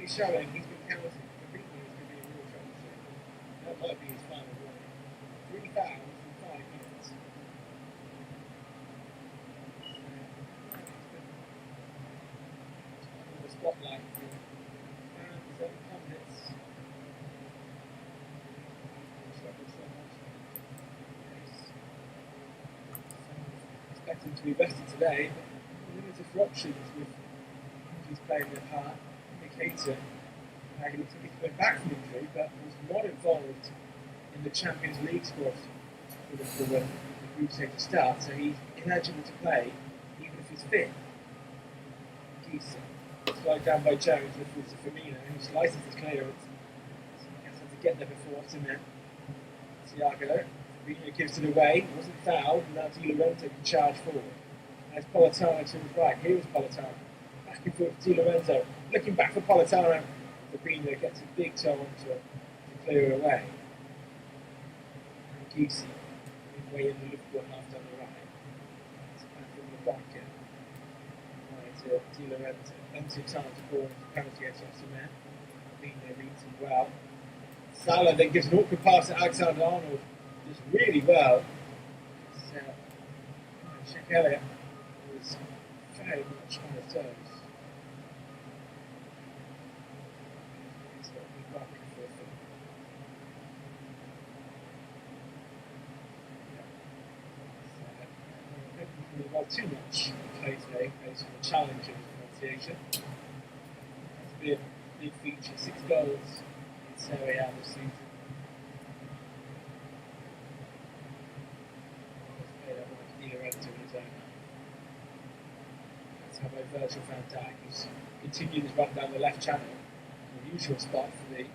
showing he's been counted. Fabinho is going to be a real troubleshooter. That might be his final warning. 3 fouls in 5 minutes. Under the spotlight for fans and pundits. Expecting to be better today, but limited for options with injuries playing their part. Indicator he looks like he's coming back from injury, but was not involved in the Champions League squad for the group stage to start, so he's ineligible to play even if he's fit. Gieson, slowed down by Jones, looking to Firmino, who slices his clearance. So he has to get there before Osimhen. Thiago. Firmino gives it away, wasn't fouled, and now Di Lorenzo can charge forward. There's Politano to his right, here is Politano. Back and forth to Di Lorenzo, looking back for Politano. Firmino gets a big toe onto it to clear it away. And Gieson, midway in the Liverpool half down the right. It's back from the bucket. Right to Di Lorenzo. Plenty of time to ball into penalty against Osimhen. Firmino reads him well. Salah then gives an awkward pass to Alexander-Arnold. Does really well. Check Elliott was very much on his toes. Well, too much play today based on the challenge of the pronunciation. It's been a big feature, 6 goals in Serie A this season. That's how by Virgil van Dijk, who's continued his run down the left channel, the usual spot for the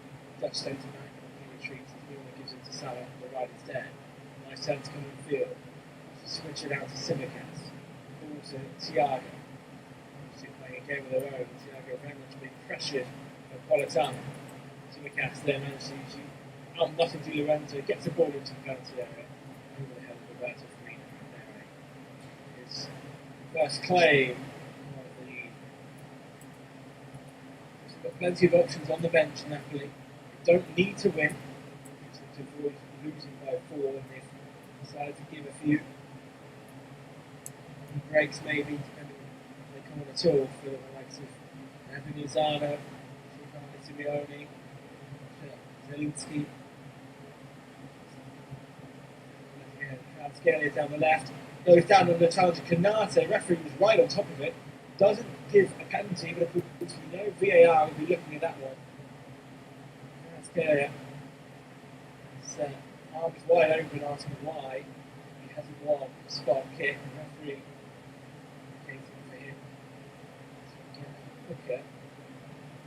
Dutch centre back. He retreats and Milner gives it to Salah on the right instead. Nice turn to come in the field. Switch it out to Simicast. Ball to Thiago. Obviously playing a game of their own. Thiago very much being pressured by Politano. Simicast there manages to out-nothing Di Lorenzo, gets the ball into the penalty area. Over the head of Roberto Firmino there. His first claim of the league. He's got plenty of options on the bench, Napoli. They don't need to win. To avoid losing by 4 and they've decided to give a few breaks maybe, depending if they come on at all for the likes of Anthony Zano, Simeone, Zelinski. Kvaratskhelia down the left, goes down on the challenge of Kanate. Referee was right on top of it. Doesn't give a penalty, but if we know VAR will be looking at that one. Kvaratskhelia. Arms wide open, asking why he hasn't won a spot kick. The referee indicating for him to get quicker.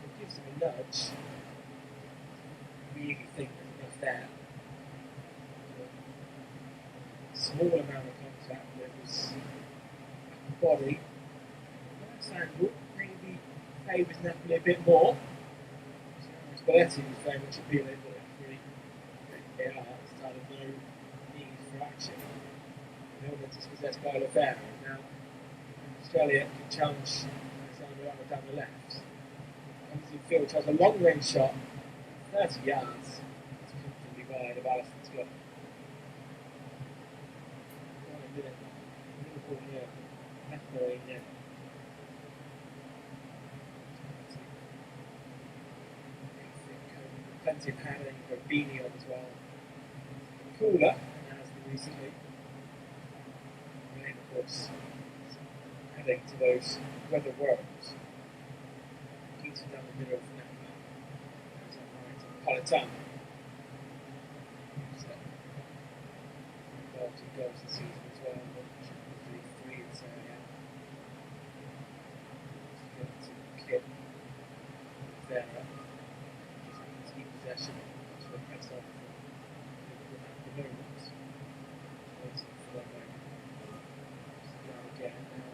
It gives him a nudge. I really think there's enough there. A small amount of contact, but it was body. Nice angle, maybe favours Napoli a bit more. Spalletti was very much appealing, but the referee started no need for action. The element is possessed by Oliveira. Now, Australia can challenge Alexander Arnold down the left. Comes in field, tries a long range shot, 30 yards. It's comfortably wide of Alisson's got. 1 minute. Liverpool here. Napoli here. Plenty of padding for Beanie on as well. Cooler, and has been recently. Rain, of course, adding to those weather worms. Keeps it down the middle for Napoli. Goes on right to Politano. Involved in goals this season as well. Champions League 3 in Serie A. Going to Kip. Vera. Possession to the press off the moment. Waiting for that moment. Now again, now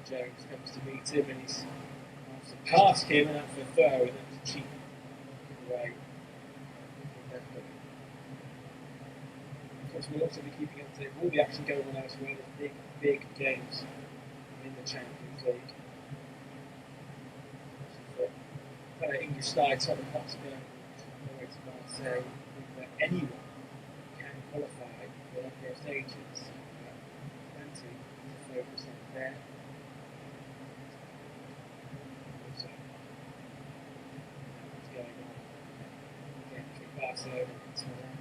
Jones comes to meet him and he's past him and out for a throw, and that's cheap giveaway. Of course, we'll also be keeping up to date with all the action going on elsewhere. There's big games in the Champions League. kind of English side, Tottenham Hotspur, all the way to Marseille, that anyone can qualify for the knockout stages. Plenty to focus on there. Also, what's going on? Again, between Barcelona and Milan.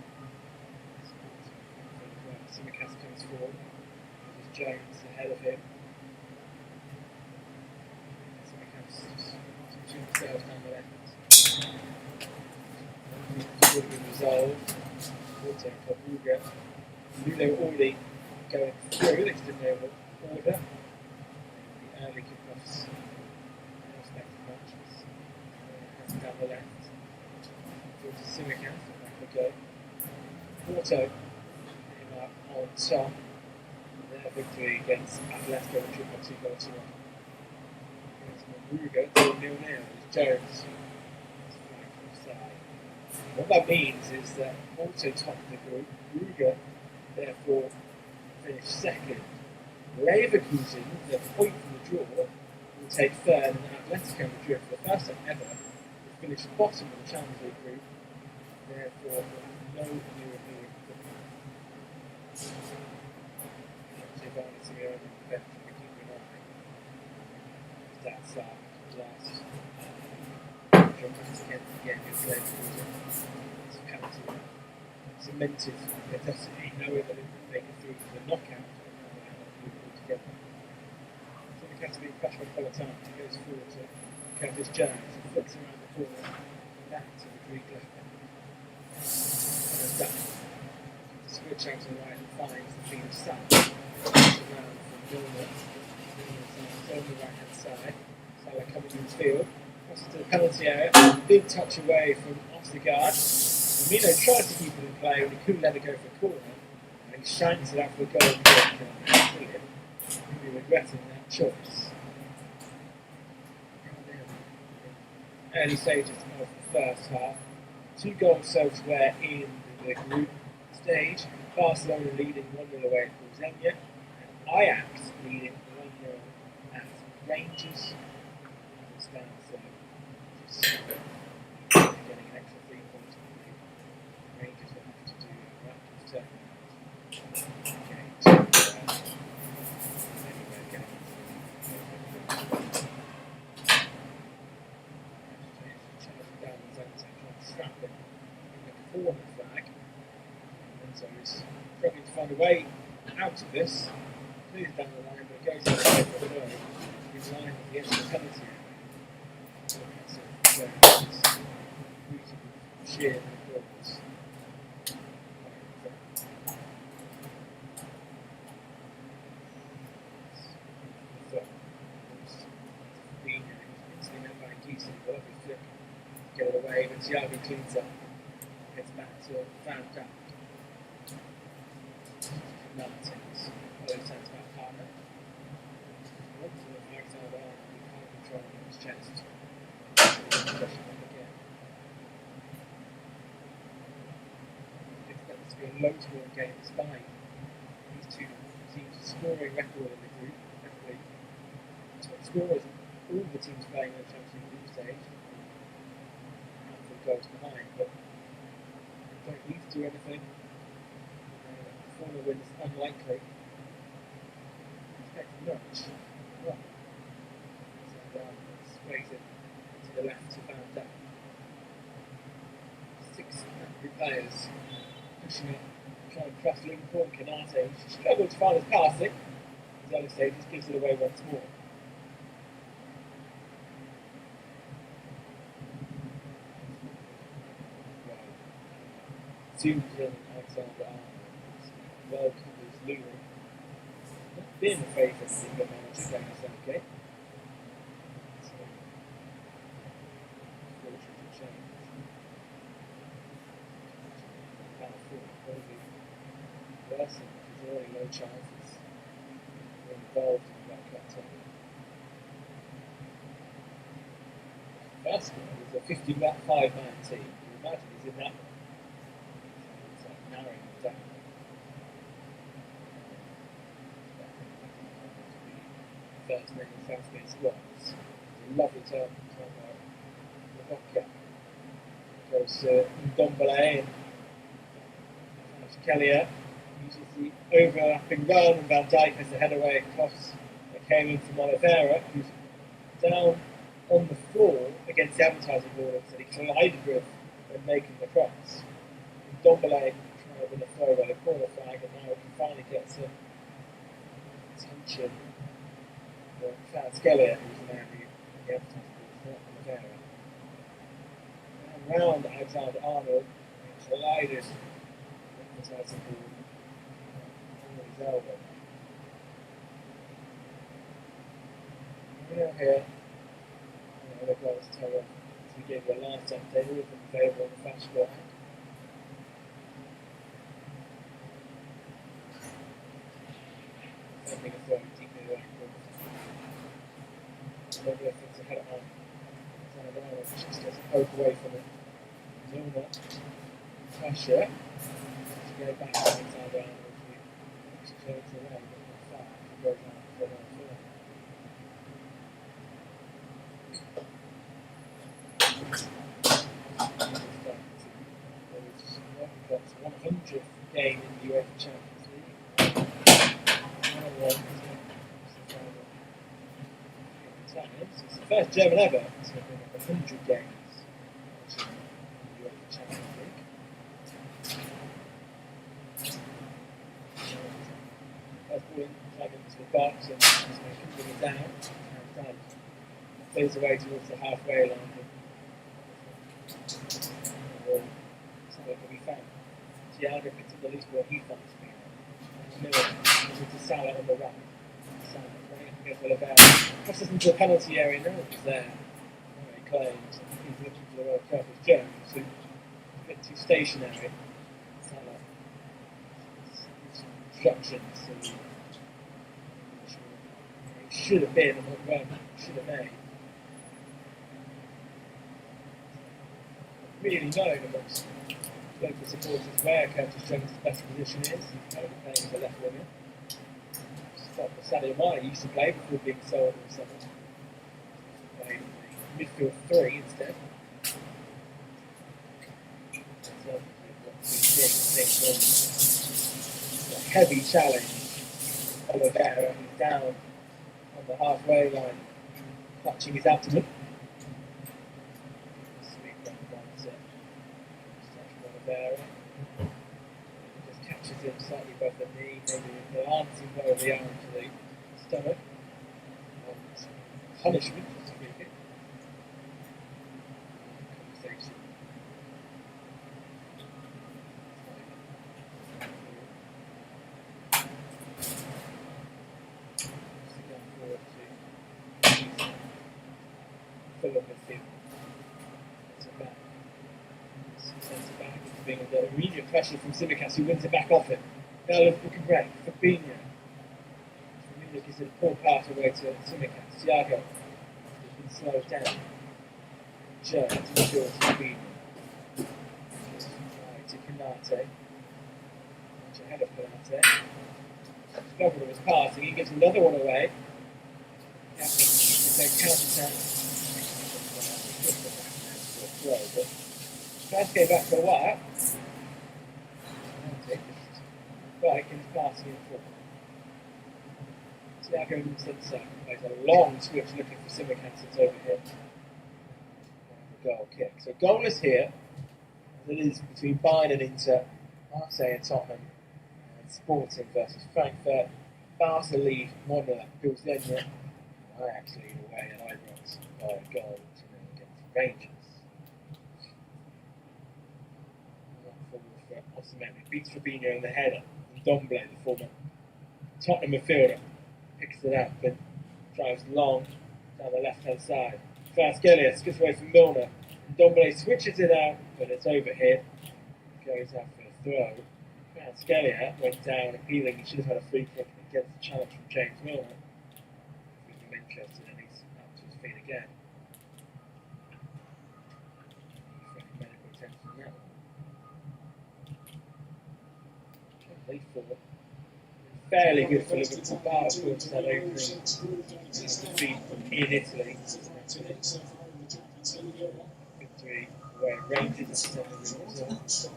Simicast comes forward. There's Jones ahead of him. Simicast just pushing themselves down the left. It would have been resolved. Water for Ruger. Knew they were already going through. They just didn't know what order. The early kickoffs. Unexpected matches. Down the left. Towards Simicast. Back we go. Porto on top. Their victory against Atletico Madrid by 2 goals to 1. Ruger 2-0 now. It's Jones. What that means is that Porto top of the group. Ruger therefore finished second. Leverkusen, with a point from the draw, will take third, and Atletico Madrid, for the first time ever, will finish bottom of the Champions League group. Therefore, no European football. That side, last dramatic again against Liverpool. It's a penalty. Cemented their destiny, knowing that they could through to the knockout and together. So the cat being crushed by Politano, he goes forward to Curtis Jones and flicks around the corner back to the Greek left back. And done. Switch out to the right and finds the clean of Sam. Around from Milner. On the right hand side. Salah coming in the field. Crosses to the penalty area. Big touch away from Ostergaard. Firmino tries to keep it in play when he couldn't let it go for a corner. And he shanks it out for a goal. Brilliant. He'll be regretting that choice. Early stages of the first half. 2 goals elsewhere in the group stage. Barcelona leading 1-0 away at Bolzania. Ajax leading 1-0 at Rangers. Stands just getting an extra 3 points. Rangers will have to do a rapid turnaround. Okay, so anyway, getting down the zone section, strap it in the corner flag. And so he's struggling to find a way out of this. Clears down the line, but it goes to the right of the goal. In line with the edge of the penalty area. So that's a beautiful sheer performance. Instantly met by Keaton, but lovely flick to get it away, but Thiago cleans up, gets back to Van Dijk. Martins, follows sense about partner. Alexander Arnold, control on his chest. Expect this to be a low scoring game despite these 2 teams' scoring record in the group. Top scorers of all the teams playing in the Champions League group stage. A handful of goals behind, but they don't need to do anything. Corner win is unlikely. Expect much. Well, so sprays it to the left to Van Dijk. 6 angry players pushing it, trying to cross Liverpool. Canate struggled to find his passing. As Alex said, just gives it away once more. Zoomed in Alexander Arnold. Well covers Luton. Not been a favourite of the England manager, going to Southgate. So, fortunate change. About 4, probably worse than there's already low chances. We're involved in that cut. First one was a 55-man team. You imagine he's in that one. So it's like narrowing it down. First name in Southgate squads. It's a lovely turn by Bocca. Goes to Ndombele and Kellier uses the overlapping run, and Van Dijk has the head away across that came in from Oliveira, who's down on the floor against the advertising board that he collided with when making the cross. Ndombele trying to win a throw by the corner flag, and now he finally gets some attention from Kellier, who's the man who the advertising board, not Oliveira. Round Alexander Arnold and collided with the advertising board on his elbow. We're here. The goals total, as we gave you a last update, all of them available on the Flash Squad. Sending a throw deep in the right corner. Lovely effort to head it on. Alexander Arnold just gets a poke away from it. Milner, pressure to go back to Alexander Arnold. He clears away, but not far. He goes out for another throw. Got 100th game in the UEFA Champions League. It's the first German ever to have been 100 games in the UEFA Champions League. First ball into the box and he's going to down. And done. Plays away towards the halfway line. Somewhere can be found. Thiago picks up the loose ball, he finds me. Miller to Salah on the right. Salah running up against Oliveira. Crosses into the penalty area, no one's there. He claims he's looking for the World Cup as Jones, who's a bit too stationary. Salah instructions and it should have been and what Rome should have made. Really known amongst local supporters where Curtis Jones' best position is. He's currently playing as a left winger. Spot that Sadio Mane used to play before being sold in the summer. Played in the midfield 3 instead. So a heavy challenge. Oliveira, who's down on the halfway line, clutching his abdomen. Just catches him slightly above the knee, maybe glancing over the arm to the stomach. Punishment, so to speak. Conversation. Going forward to full of midfield. Centre back, being under immediate pressure from Tsimikas, who wins it back off him. Now looking great. Fabinho. Fabinho gives it a poor pass away to Tsimikas. Thiago has been slowed down. Jones ensures Fabinho. Right to Canate. Much ahead of Canate. Discovered his passing. He gives another one away. Then counter-attack. But first came back for a while. Right, he's passing in full. Thiago moves inside. Plays a long switch looking for Tsimikas. It's over here. The goal kick. So goalless here. As it is between Bayern and Inter, Marseille and Tottenham, and Sporting versus Frankfurt. Barca lead 1-0 Pilsner. Ajax lead away at Ibrox by a goal to against Rangers. Osimhen beats Fabinho in the header. And Ndombele, the former Tottenham midfielder, picks it up and drives long down the left-hand side. Kvaratskhelia skips away from Milner. Ndombele switches it out, but it's over here. Goes out for a throw. Kvaratskhelia went down appealing. He should have had a free kick against the challenge from James Milner. If he's interested, and he's up to his feet again. Medical attention on that one. Fairly good for Liverpool. Bar, of course, that opening defeat in Italy. Good victory where Rangers are Ajax.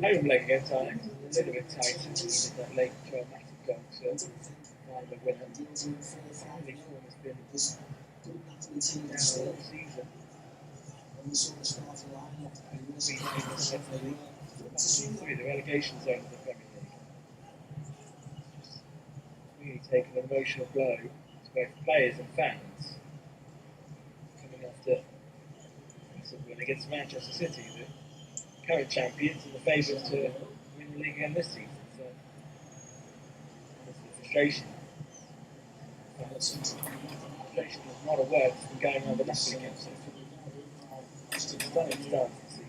Home leg against Ajax, a little bit tight with that late dramatic goal to find the winner. The form has been down all season. The relegation zone of the Premier League. Just really taken an emotional blow to both players and fans coming after a win against Manchester City, the current champions and the favourites to win the league again this season. So, honestly, frustration. Frustration is not a word that's been going on the Napoli game. So it's stunning start to the season.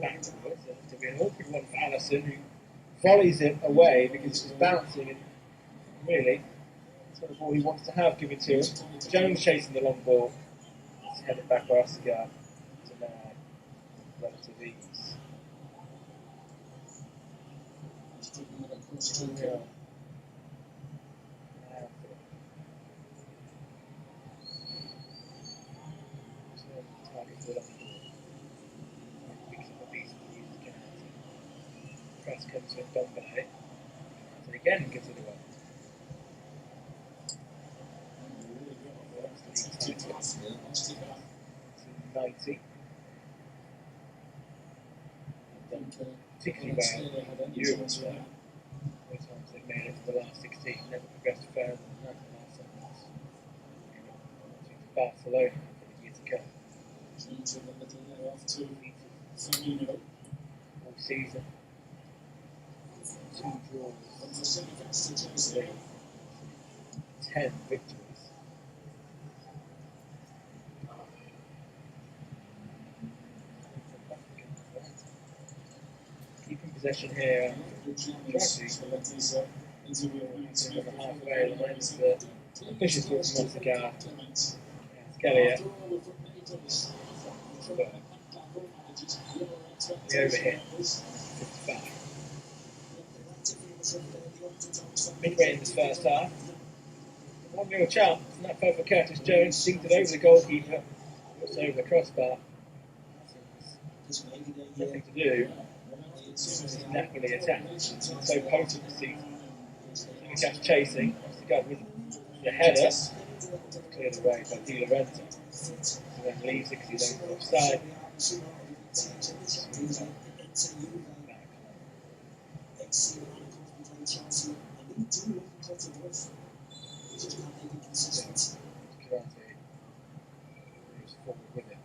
Backwards. To be an awkward one for Allison, who volleys it away because it's bouncing, and really, it's not the ball he wants to have given to him. Jones chasing the long ball. Let's head it back by Oscar to now relative ease. Target for the long ball. Press comes with Dombele, and again gives it away. 90. Particularly well in Europe, so more times they've made it to the last 16, never progressed further than that the last 7 months. Barcelona for the year to come. All season. 2 draws, 10 victories. Keeping possession here, trying to on the halfway line, the vicious ball from Montegar. Scalia. The overhit, 55. Midway in this first half. 1-0 chance, and that fell for Curtis Jones, sinked it over the goalkeeper, also over the crossbar. Nothing to do. This is Napoli attack. It's so potent this season. Kept chasing, wants to go with the header, cleared away by Di Lorenzo. So then leaves it because he's over offside.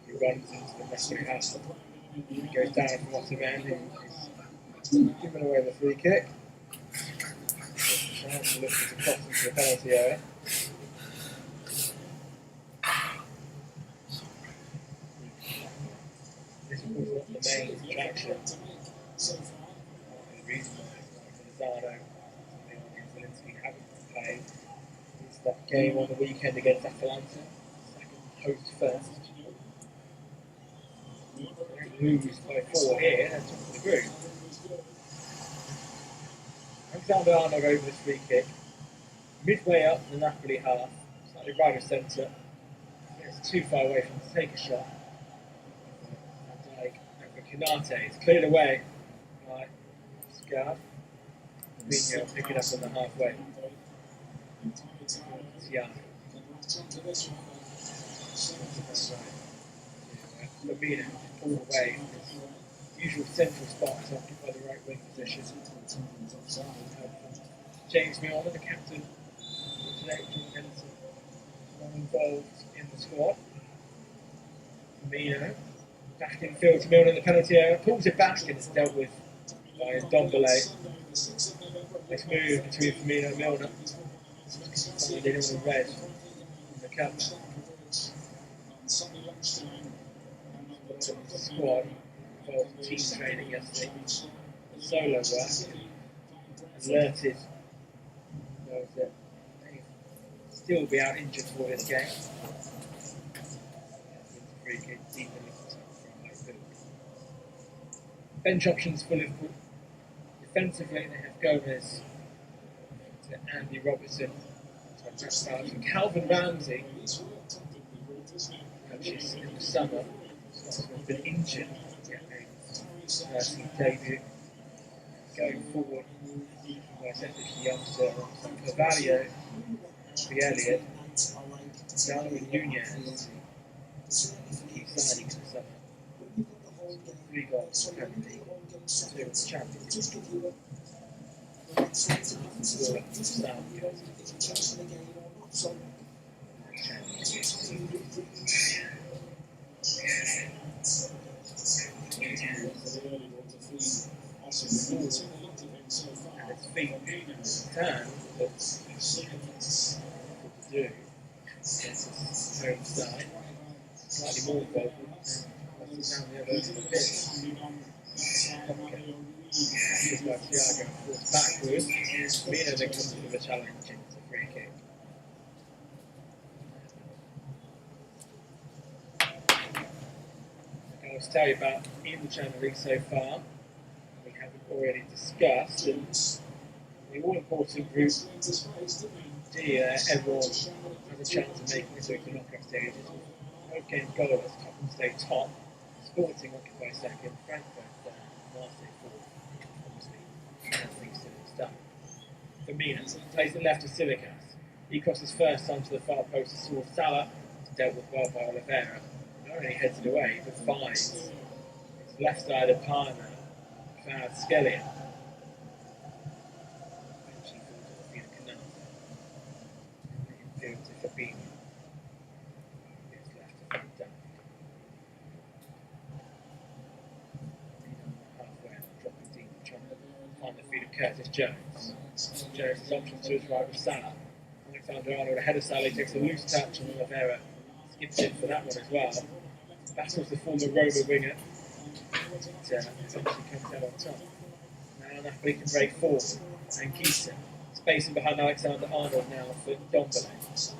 He runs into the Napoli house. He goes down from Ottoman, who's giving away the free kick. Chance to look to cross into the penalty area. This was not the main attraction. The reason why Lozano and Zelensky haven't played is that game on the weekend against Atalanta. Second host first. They don't lose by 4 here, they're top of the group. Alexander Arnold over this free kick. Midway up the Napoli half, slightly right of centre. It's too far away from to take a shot. Like Canate, it's cleared away by Scar. Mourinho pick it up on the halfway. Tiana. Lamina pulled away from his usual central spot to occupy the right wing position. James Milner, the captain, today not involved in the squad. Firmino back in field to Milner in the penalty area, pulls it back and it's dealt with by Dombele. Nice move between Firmino and Milner. Find anyone in red in the cover. Squad involved team training yesterday. Solo work. Alerted those that may still be out injured for this game. Free kick, deep in the midfield. Bench options for Liverpool. Defensively, they have Gomez to Andy Robertson to Calvin Ramsey, coaches in the summer, has been injured getting his first debut. Going forward, West Essex youngster Carvalho, the Elliott, Darwin Nunez, key signing in the summer. 3 goals for Premier League, 2 in the Champions League. And its feet turn, but to do against its home side, slightly more vocal than down the other end of the pitch. Just by Thiago forced backwards, Mina then comes with a challenge into a free kick. I was telling you about in the Champions League so far, we haven't already discussed, and the all-important group D, everyone has a chance of making it through the knockout stages. No game goalless, Tottenham stay top, Sporting occupy second, Frankfurt Marseille fourth. Obviously, things still stuck. Firmino plays the left of Silicas. He crosses first time to the far post and saw Salah, dealt with well by Oliveira. Not only heads it away, but finds his left side of Parma, found Skellion. Eventually falls to the field Canal. Infield to Fabinho. Gets left to Van Dijk. Halfway and dropping deep and trying to find the feet of Curtis Jones. Jones' option to his right with Salah. Alexander-Arnold ahead of Salah, takes a loose touch and Oliveira skips in for that one as well. Battles the former Roma winger. Eventually comes out on top. Now Napoli can break forward and Keita. Spacing behind Alexander-Arnold now for Dombele. Sits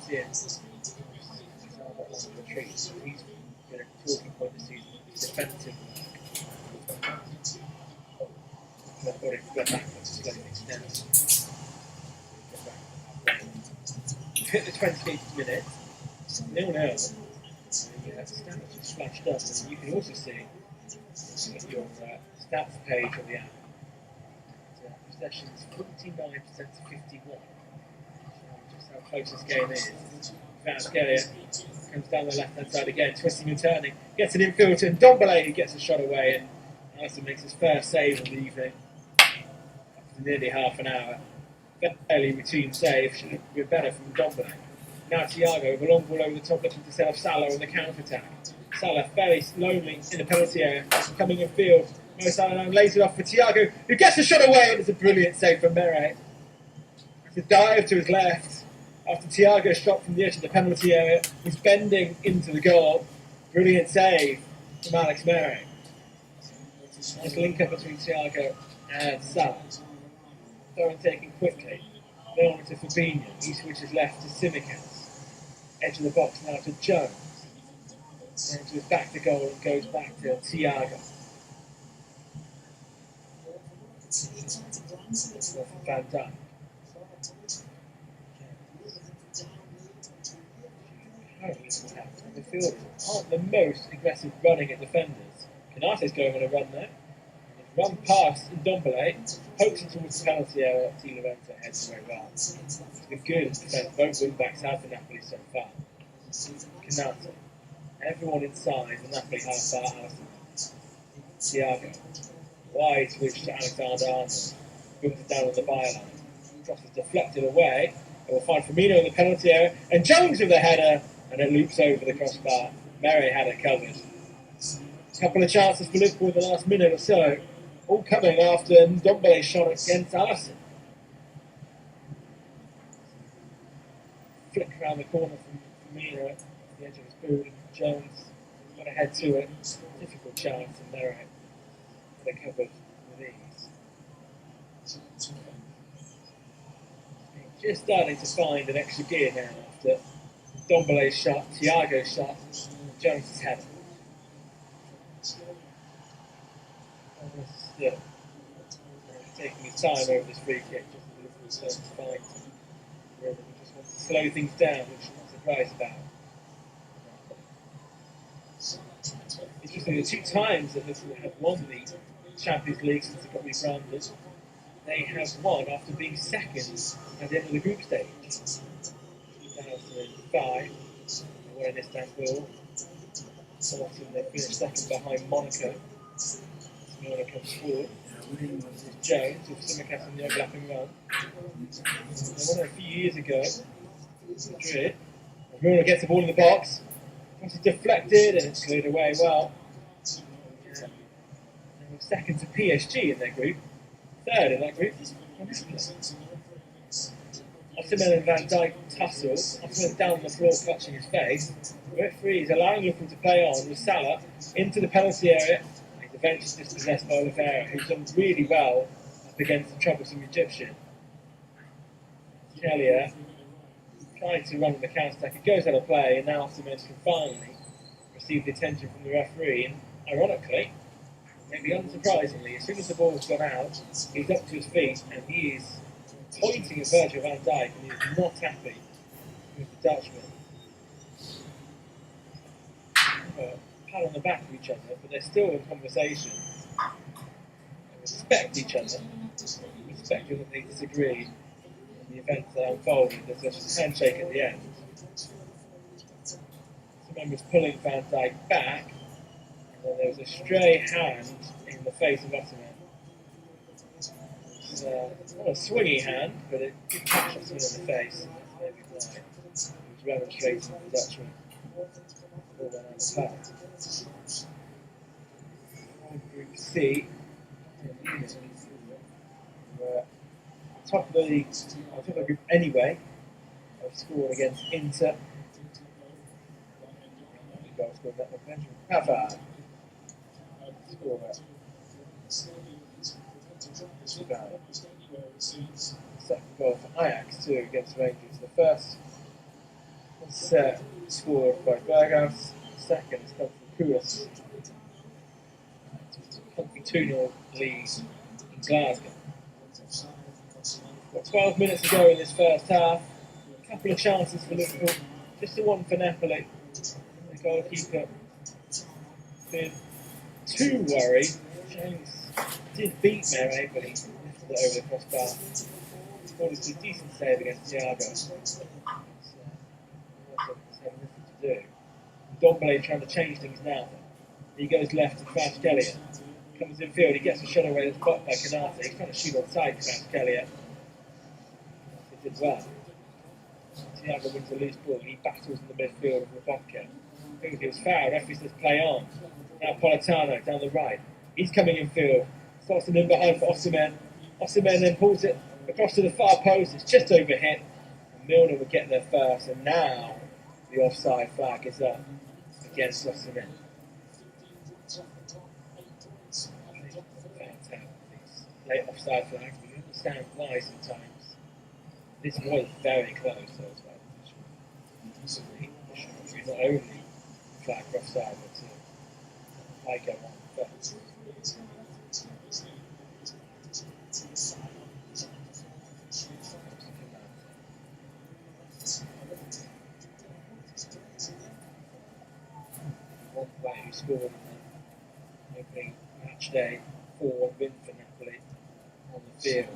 in. Alexander-Arnold retreats. He's been a talking point this season. Defensive work. The body flip backwards to let him extend. Hit the 28th minute. 0-0. The stats just flashed up, and you can also see your stats page on the app. Possessions 49% to 51. Just how close this game is. Kvaratskhelia comes down the left hand side again, twisting and turning, gets an infield and Dombele who gets a shot away, and Alisson makes his first save of the evening after nearly half an hour. Fairly routine save, should have been better from Dombele. Now Thiago with a long ball over the top, looking to set off Salah on the counter-attack. Salah fairly lonely in the penalty area, coming in field. Mo Salah lays it off for Thiago, who gets the shot away, and it's a brilliant save from Meret. It's a dive to his left after Thiago shot from the edge of the penalty area. He's bending into the goal. Brilliant save from Alex Meret. Nice link up between Thiago and Salah. Throw and taken quickly. Then on to Fabinho. He switches left to Simicas. Edge of the box now to Jones. Then to his back to goal and goes back to Thiago. Van Dijk. The midfielders aren't the most aggressive running at defenders. Canate's going on a run there. Run past Ndombele, pokes it towards the penalty area. Di Lorenzo heads very well. It's been good defence. Both wing backs have for Napoli so far. Canate. Everyone inside the Napoli half bar Alisson. Thiago. Wide switch to Alexander-Arnold. Brings it down on the byline. Cross is deflected away. It will find Firmino in the penalty area. And Jones with the header. And it loops over the crossbar. Meret had it covered. A couple of chances for Liverpool in the last minute or so. All coming after Ndombele shot against Alisson. flick around the corner from Firmino, the edge of his boot, and Jones got a head to it. Difficult chance, and they're out. They're covered with ease. Just starting to find an extra gear now after Dombele's shot, Thiago's shot, and Jones' header. Still taking his time over this free kick, just as Liverpool starts to fight. Where they just want to slow things down, which I'm not surprised about. It's just the 2 times that Liverpool have won the Champions League since it got rebranded. They have won after being second at the end of the group stage. 2005, they won in Istanbul. They finished second behind Monaco. Monaco comes forward. Jones with Simicast in the overlapping run. They won it a few years ago. Madrid. Bruno gets the ball in the box. It's deflected and it's cleared away well. They were second to PSG in their group. Third in that group. Osimhen and Van Dijk tussle. Osimhen down on the floor clutching his face. Referee is allowing Liverpool to play on with Salah into the penalty area. He's eventually dispossessed by Oliveira, who's done really well up against the troublesome Egyptian. Kellier trying to run the counter-attack. It goes out of play, and now Osimhen can finally receive the attention from the referee. And ironically, maybe unsurprisingly, as soon as the ball's gone out, he's up to his feet and he is pointing at Virgil van Dijk, and he is not happy with the Dutchman. Pat on the back of each other, but they're still in conversation. They respect each other, respecting that they disagree in the events that unfolded. There's a handshake at the end. Someone was pulling Van Dijk back, and then there was a stray hand in the face of Osimhen. It's not a swingy hand, but it did catch Osimhen in the face. Maybe blind. It was remonstrating for the Dutchman. All went out of the path. Group C, we're top of the league, top of the group anyway. I've scored against Inter. Goal scored that one, Benjamin Pavard. Scorer. Second goal for Ajax too against Rangers. The first was scored by Berghaus. The second has come from Kouas. 2-0 lead in Glasgow. Got 12 minutes to go in this first half. A couple of chances for Liverpool, just the one for Napoli. The goalkeeper been too worried. James did beat Mere, but he lifted it over the crossbar. Scored a decent save against Thiago. It's had nothing to do. Dombele trying to change things now. He goes left to Kellier. Comes in field, he gets a shot away that's blocked by Canate. He's trying to shoot on side to Kellier. He did well. Thiago wins the loose ball. He battles in the midfield of Rebecca. He was fouled. Referee says play on. Now Politano down the right. He's coming in field. Starts him in behind for Osimhen. Osimhen then pulls it across to the far post. It's just overhit. And Milner will get there first. And now the offside flag is up against Osimhen. Late offside flags, but you understand why sometimes. This was very close, so it's like not only flag for offside, but I go on first. One player who scored on the opening match day 4 win for Napoli on the field.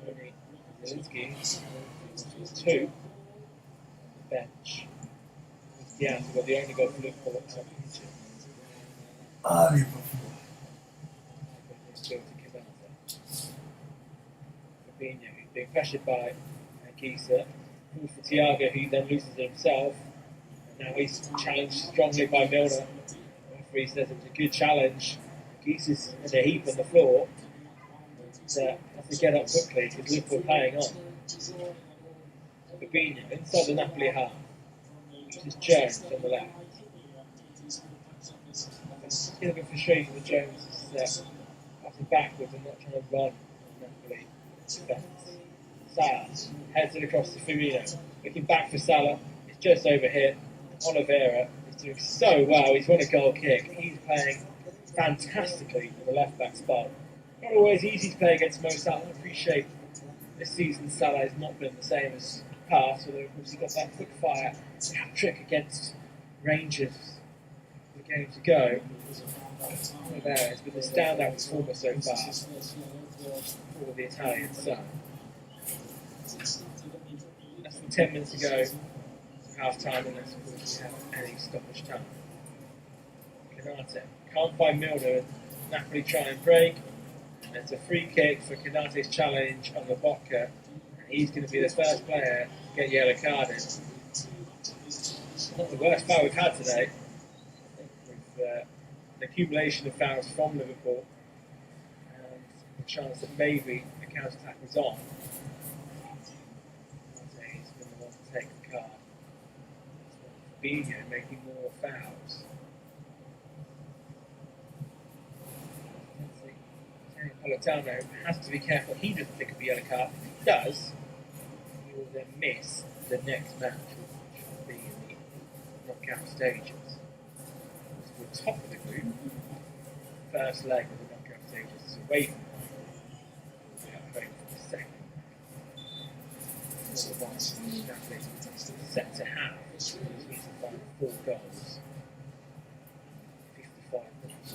Only Zielinski was 2 on the bench. Yeah, got the only goal for Liverpool at Championship. Liverpool. Fabinho, who's being pressured by Anguissa. Calls for Thiago, who then loses it himself. And now he's challenged strongly by Milner. The referee says it was a good challenge. Anguissa's in a heap on the floor. And has to get up quickly because Liverpool are playing on. Fabinho inside the Napoli half. This is Jones on the left. It's a bit frustrating that Jones is passing backwards and not trying to run Napoli defence. Salah heads it across to Firmino. Looking back for Salah. It's just over here. Oliveira is doing so well. He's won a goal kick. He's playing fantastically in the left back spot. Not always easy to play against Mo Salah. I appreciate this season Salah has not been the same as past, although of course he got that quick fire hat-trick against Rangers the game to go. There has been the standout performer so far for the Italian side. Less than 10 minutes to go to half-time, unless of course we have any stoppage time. Canate can't find Milner, and Napoli try and break. And it's a free kick for Canate's challenge on the Bocca. He's going to be the first player to get yellow carded. Not the worst foul we've had today. With an accumulation of fouls from Liverpool and the chance that maybe a counter-attack was on. He's been the one to take the card. Fabinho making more fouls. Politano has to be careful he doesn't pick up a yellow card. If he does, he will then miss the next match, which will be in the knockout stages. So we're top of the group. First leg of the knockout stages is away from home. We'll be at home for the second. Napoli set to have. Just needs to find 4 goals. 55 minutes.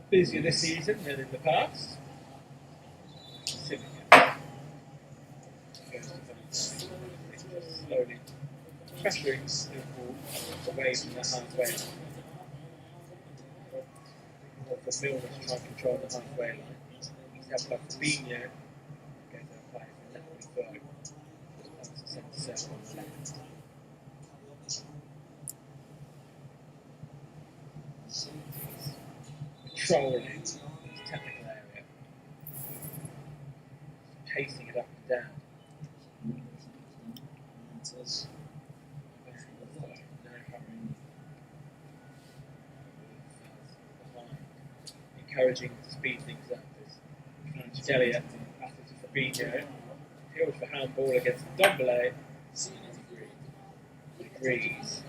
Busier this season than in the past. Slowly pressuring Liverpool away from that halfway line. For Milner to try and control the halfway line. He's had like Fabinho going to play for Napoli third. Just past the centre circle on the left. Controlling his technical area. Pacing it up and down. Encouraging to speed things up. As Elliott passes to Fabinho, appeals for handball against Dombele. Agrees.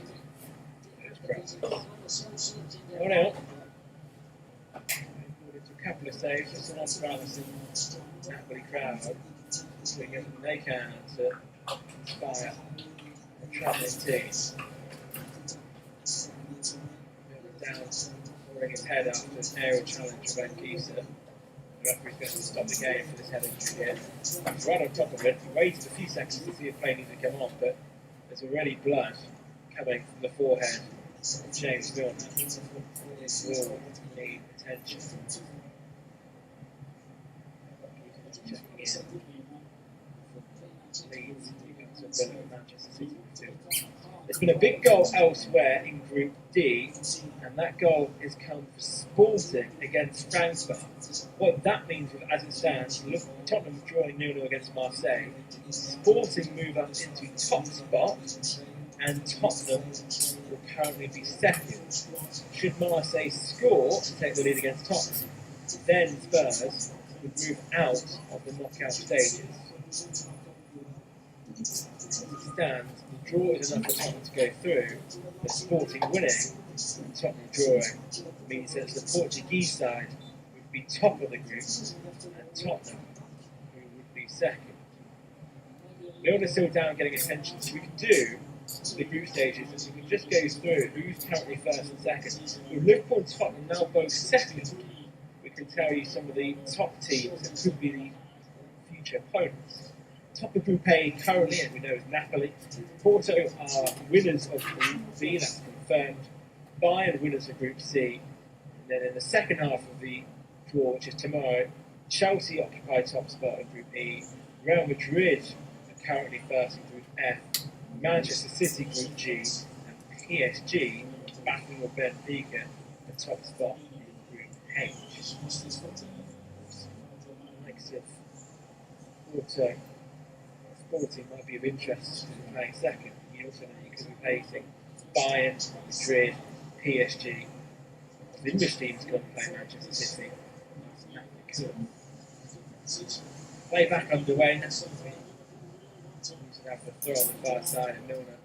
Oh no. A couple of saves, just an unpromising Napoli crowd doing everything they can to inspire a travelling team. Down, pouring his head after an aerial challenge of Ankisa. The referee's going to stop the game for this head injury here. He's right on top of it. He waited a few seconds to see if play needed to come off, but there's already blood coming from the forehead of James Milner. This will need attention. Checking in. Leeds, Newcastle, Manchester City midfield. There's been a big goal elsewhere in Group D, and that goal has come for Sporting against Frankfurt. What that means, as it stands, look, Tottenham drawing 0-0 against Marseille. Sporting move up into top spot, and Tottenham will currently be second. Should Marseille score to take the lead against Tottenham, then Spurs would move out of the knockout stages. As it stands, the draw is enough for Tottenham to go through, but Sporting winning and Tottenham drawing means that the Portuguese side would be top of the group and Tottenham who would be second. Milner's still down getting attention, so we can do the group stages and we can just go through who's currently first and second. With Liverpool and Tottenham now both second, we can tell you some of the top teams that could be the future opponents. Top of Group A currently, as we know, is Napoli. Porto are winners of Group B, that's confirmed. Bayern winners of Group C. And then in the second half of the draw, which is tomorrow, Chelsea occupy top spot in Group E. Real Madrid are currently first in Group F, Manchester City Group G, and PSG battling with Benfica the top spot in Group H. The likes of Sporting might be of interest in playing second. You also know you could be facing Bayern, Madrid, PSG. The English team's going to play Manchester City. Play back underway. We should have the throw on the far side of Milner.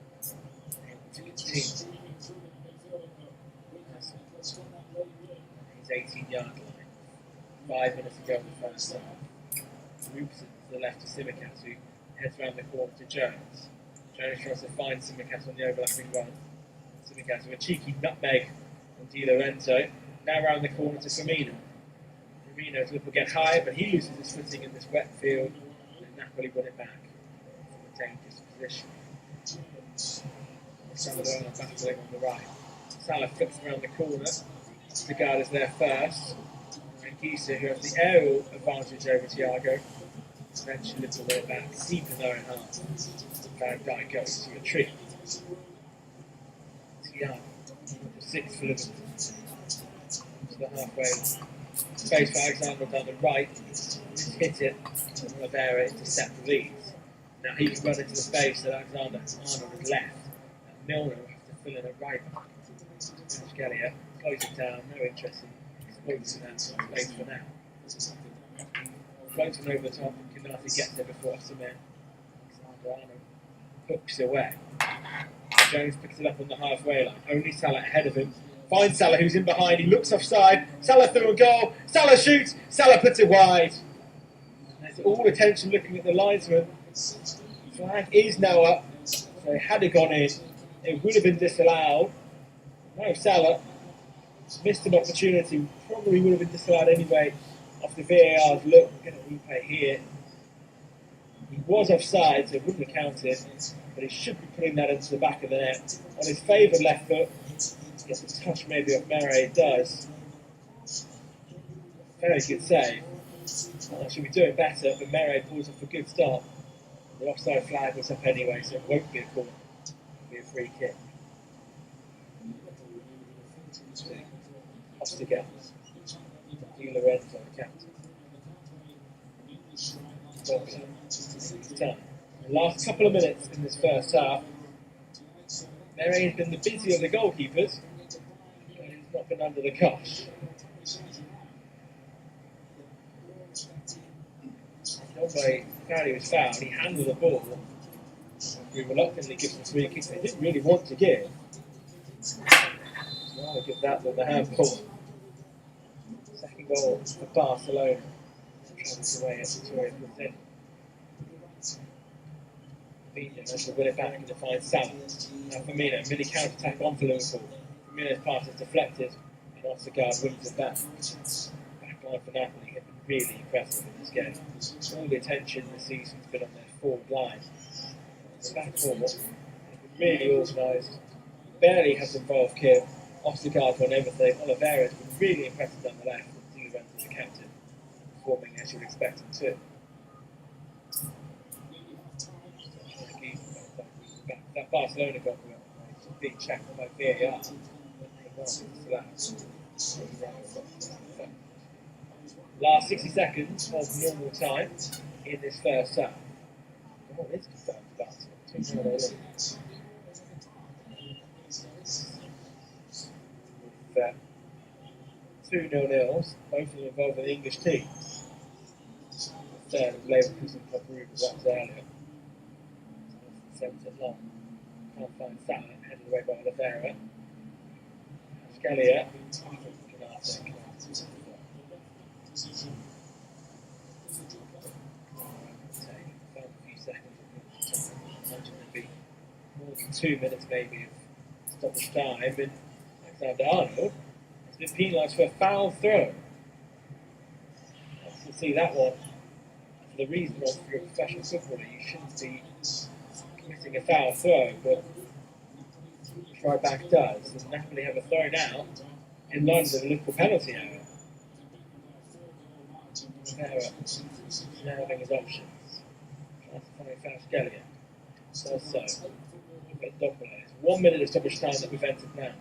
He's 18-yard line. 5 minutes to go in the first half. Moves to the left to Simicast, who heads round the corner to Jones. Jones tries to find Simicast on the overlapping run. Simicast with a cheeky nutmeg on Di Lorenzo. Now round the corner to Firmino. Firmino's looking to get higher, but he loses his footing in this wet field, and Napoli win it back from a dangerous position. Salah battling on the right. Salah flips around the corner. Ostergaard is there first. And Gisa, who has the aerial advantage over Thiago, eventually lifts the way back, deep in their own half. Van Dijk goes to retreat. Thiago, 6 for Liverpool. To the halfway space for Alexander down the right. Just hit it, and Oliveira intercept the leads. Now he can run into the space that Alexander Arnold has left. And Milner will have to fill in a right back. Scalia close it down, no interest in exploiting that space for now. Floats one over the top, and Canati gets there before Osimhen. Alexander Arnold hooks away. Jones picks it up on the halfway line. Only Salah ahead of him. Finds Salah, who's in behind. He looks offside. Salah through a goal. Salah shoots. Salah puts it wide. There's all attention looking at the linesman. Flag is now up. So had it gone in, it would have been disallowed. No, Salah missed an opportunity. Probably would have been disallowed anyway after VAR's look. We're going to replay here. He was offside, so it wouldn't have counted. But he should be putting that into the back of the net. On his favoured left foot. Gets a touch maybe of Meret, it does. Very good save. Should be doing better, but Meret pulls off a good start. The offside flag was up anyway, so it won't be a corner. It'll be a free kick. Ostergaard. Di Lorenzo, the captain. It's time. The last couple of minutes in this first half. Meret has been the busy of the goalkeepers, but he's not been under the cosh. Nobody found he was fouled. He handled the ball. We reluctantly give some free kicks they didn't really want to give. I'll give that than the handball. Second goal for Barcelona. Travels away at Victoria puts in. Firmino has to win it back and to find Salah. Now Firmino, mini counter-attack on for Liverpool. Firmino's pass is deflected and Ostergaard wins it back. Back line for Napoli have been really impressive in this game. All the attention this season's been on their forward line. The back four have been really organised. Barely has involved Kim. Ostergaard won everything. Oliveira has been really impressive down the left. And Di Lorenzo, the captain, performing as you would expect him to. That Barcelona got a big check by VAR. Last 60 seconds of normal time in this first half. Oh, it's confirmed Barcelona. 2-0 nils, both of them involving the English teams. The third of Liverpool and Club Brugge was up earlier. Centre long. Can't find Salah, headed away by Oliveira. Scalia. Canate. A few seconds of time. I imagine there'd be more than 2 minutes maybe of stoppage time. And Alexander Arnold has been penalised for a foul throw. You'll see that one. For the reason of you're a professional footballer, you shouldn't be committing a foul throw, but Tryback does. And Napoli have a throw now in line with the Liverpool penalty area. Now having his options. That's a funny finish, Gellier. So, but Doppler. 1 minute of stoppage time that we've entered now.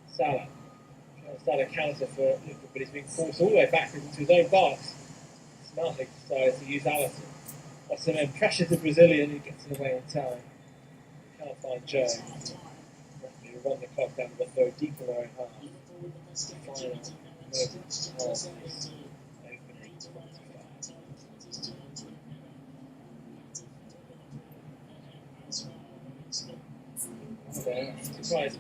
Salah. Trying to start a counter for Liverpool, but he's being forced all the way back into his own box. Smartly decided to use Allison. Osimhen pressure the Brazilian, who gets it away in time. He can't find Joe. He'll run the clock down to the third, deep in their own half. Final moment of this opening 25. Surprise.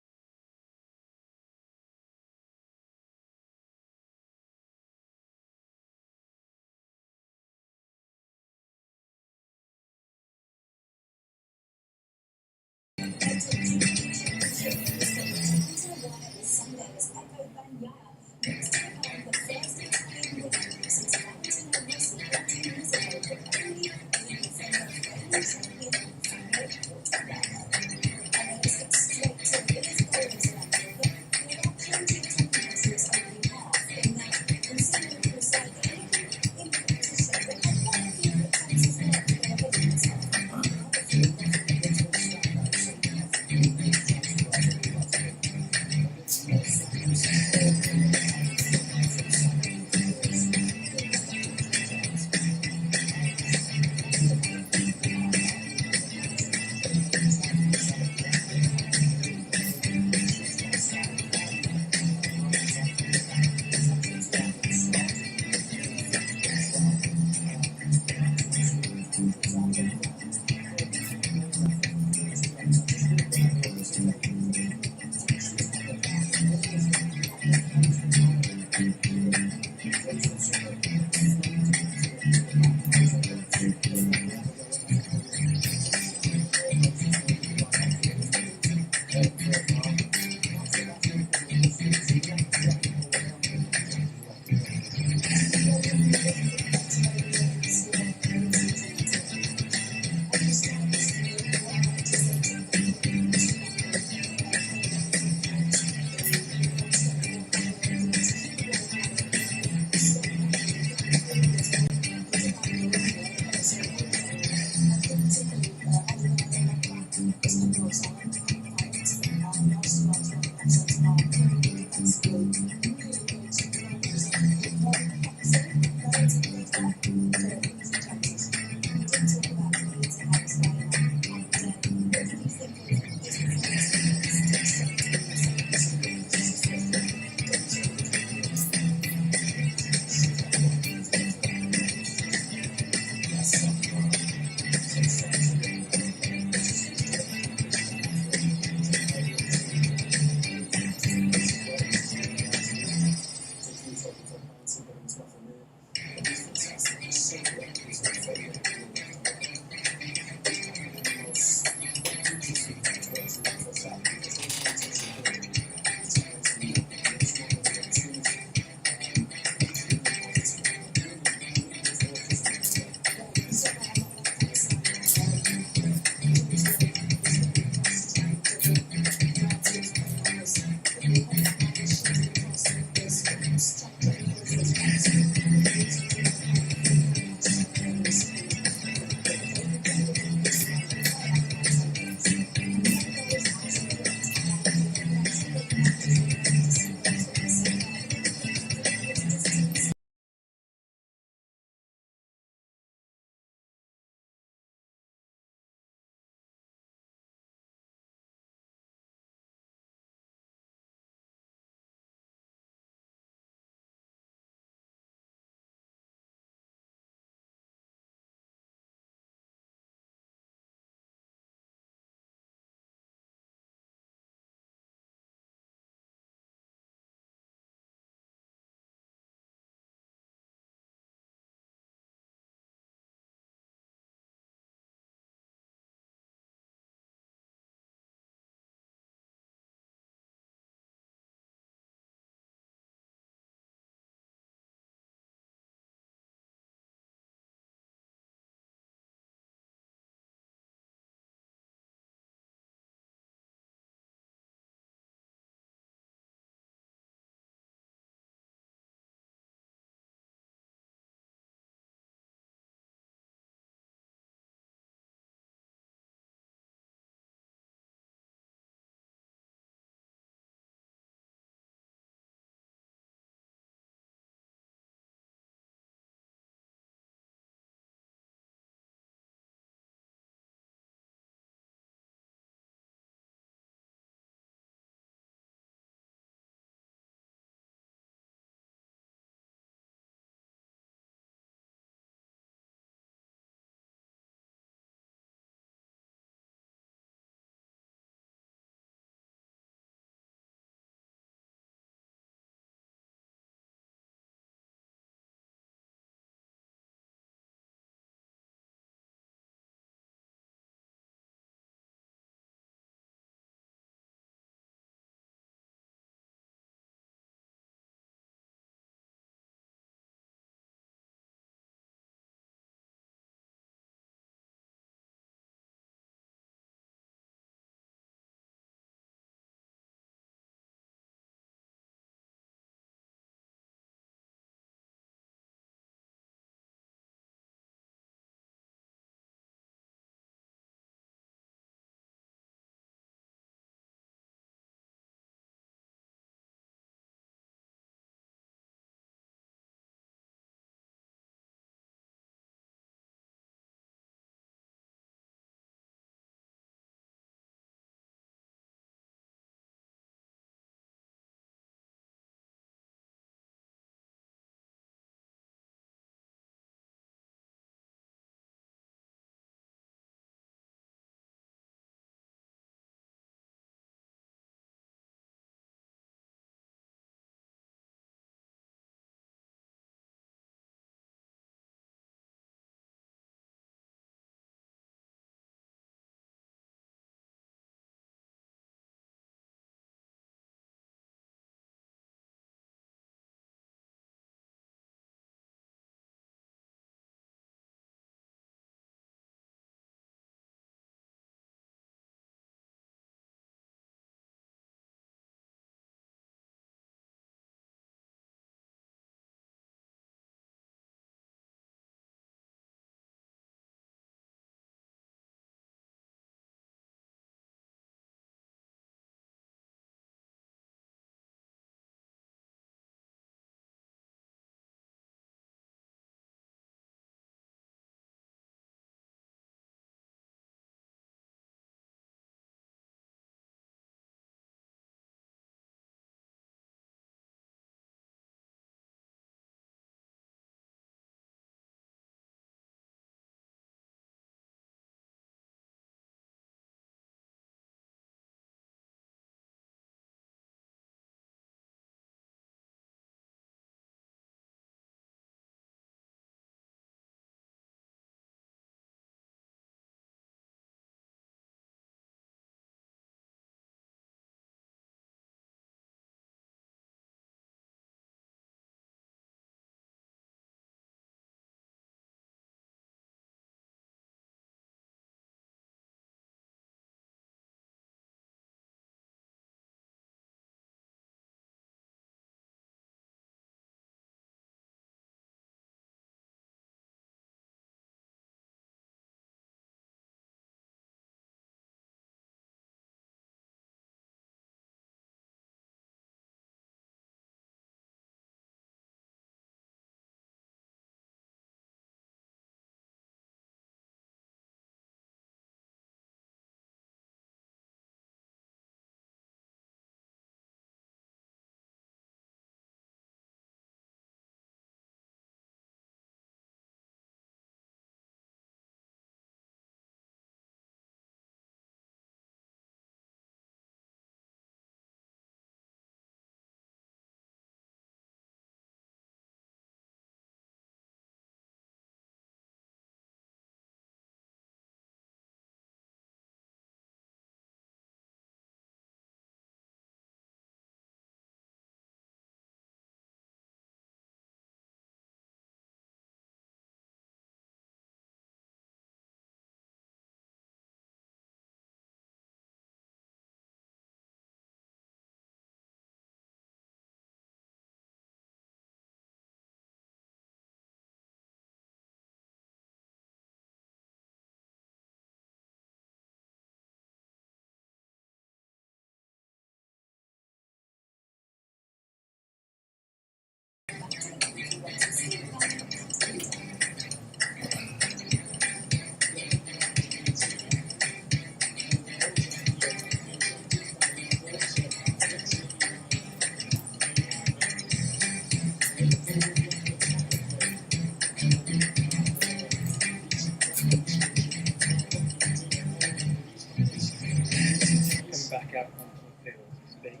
onto the field, so to speak.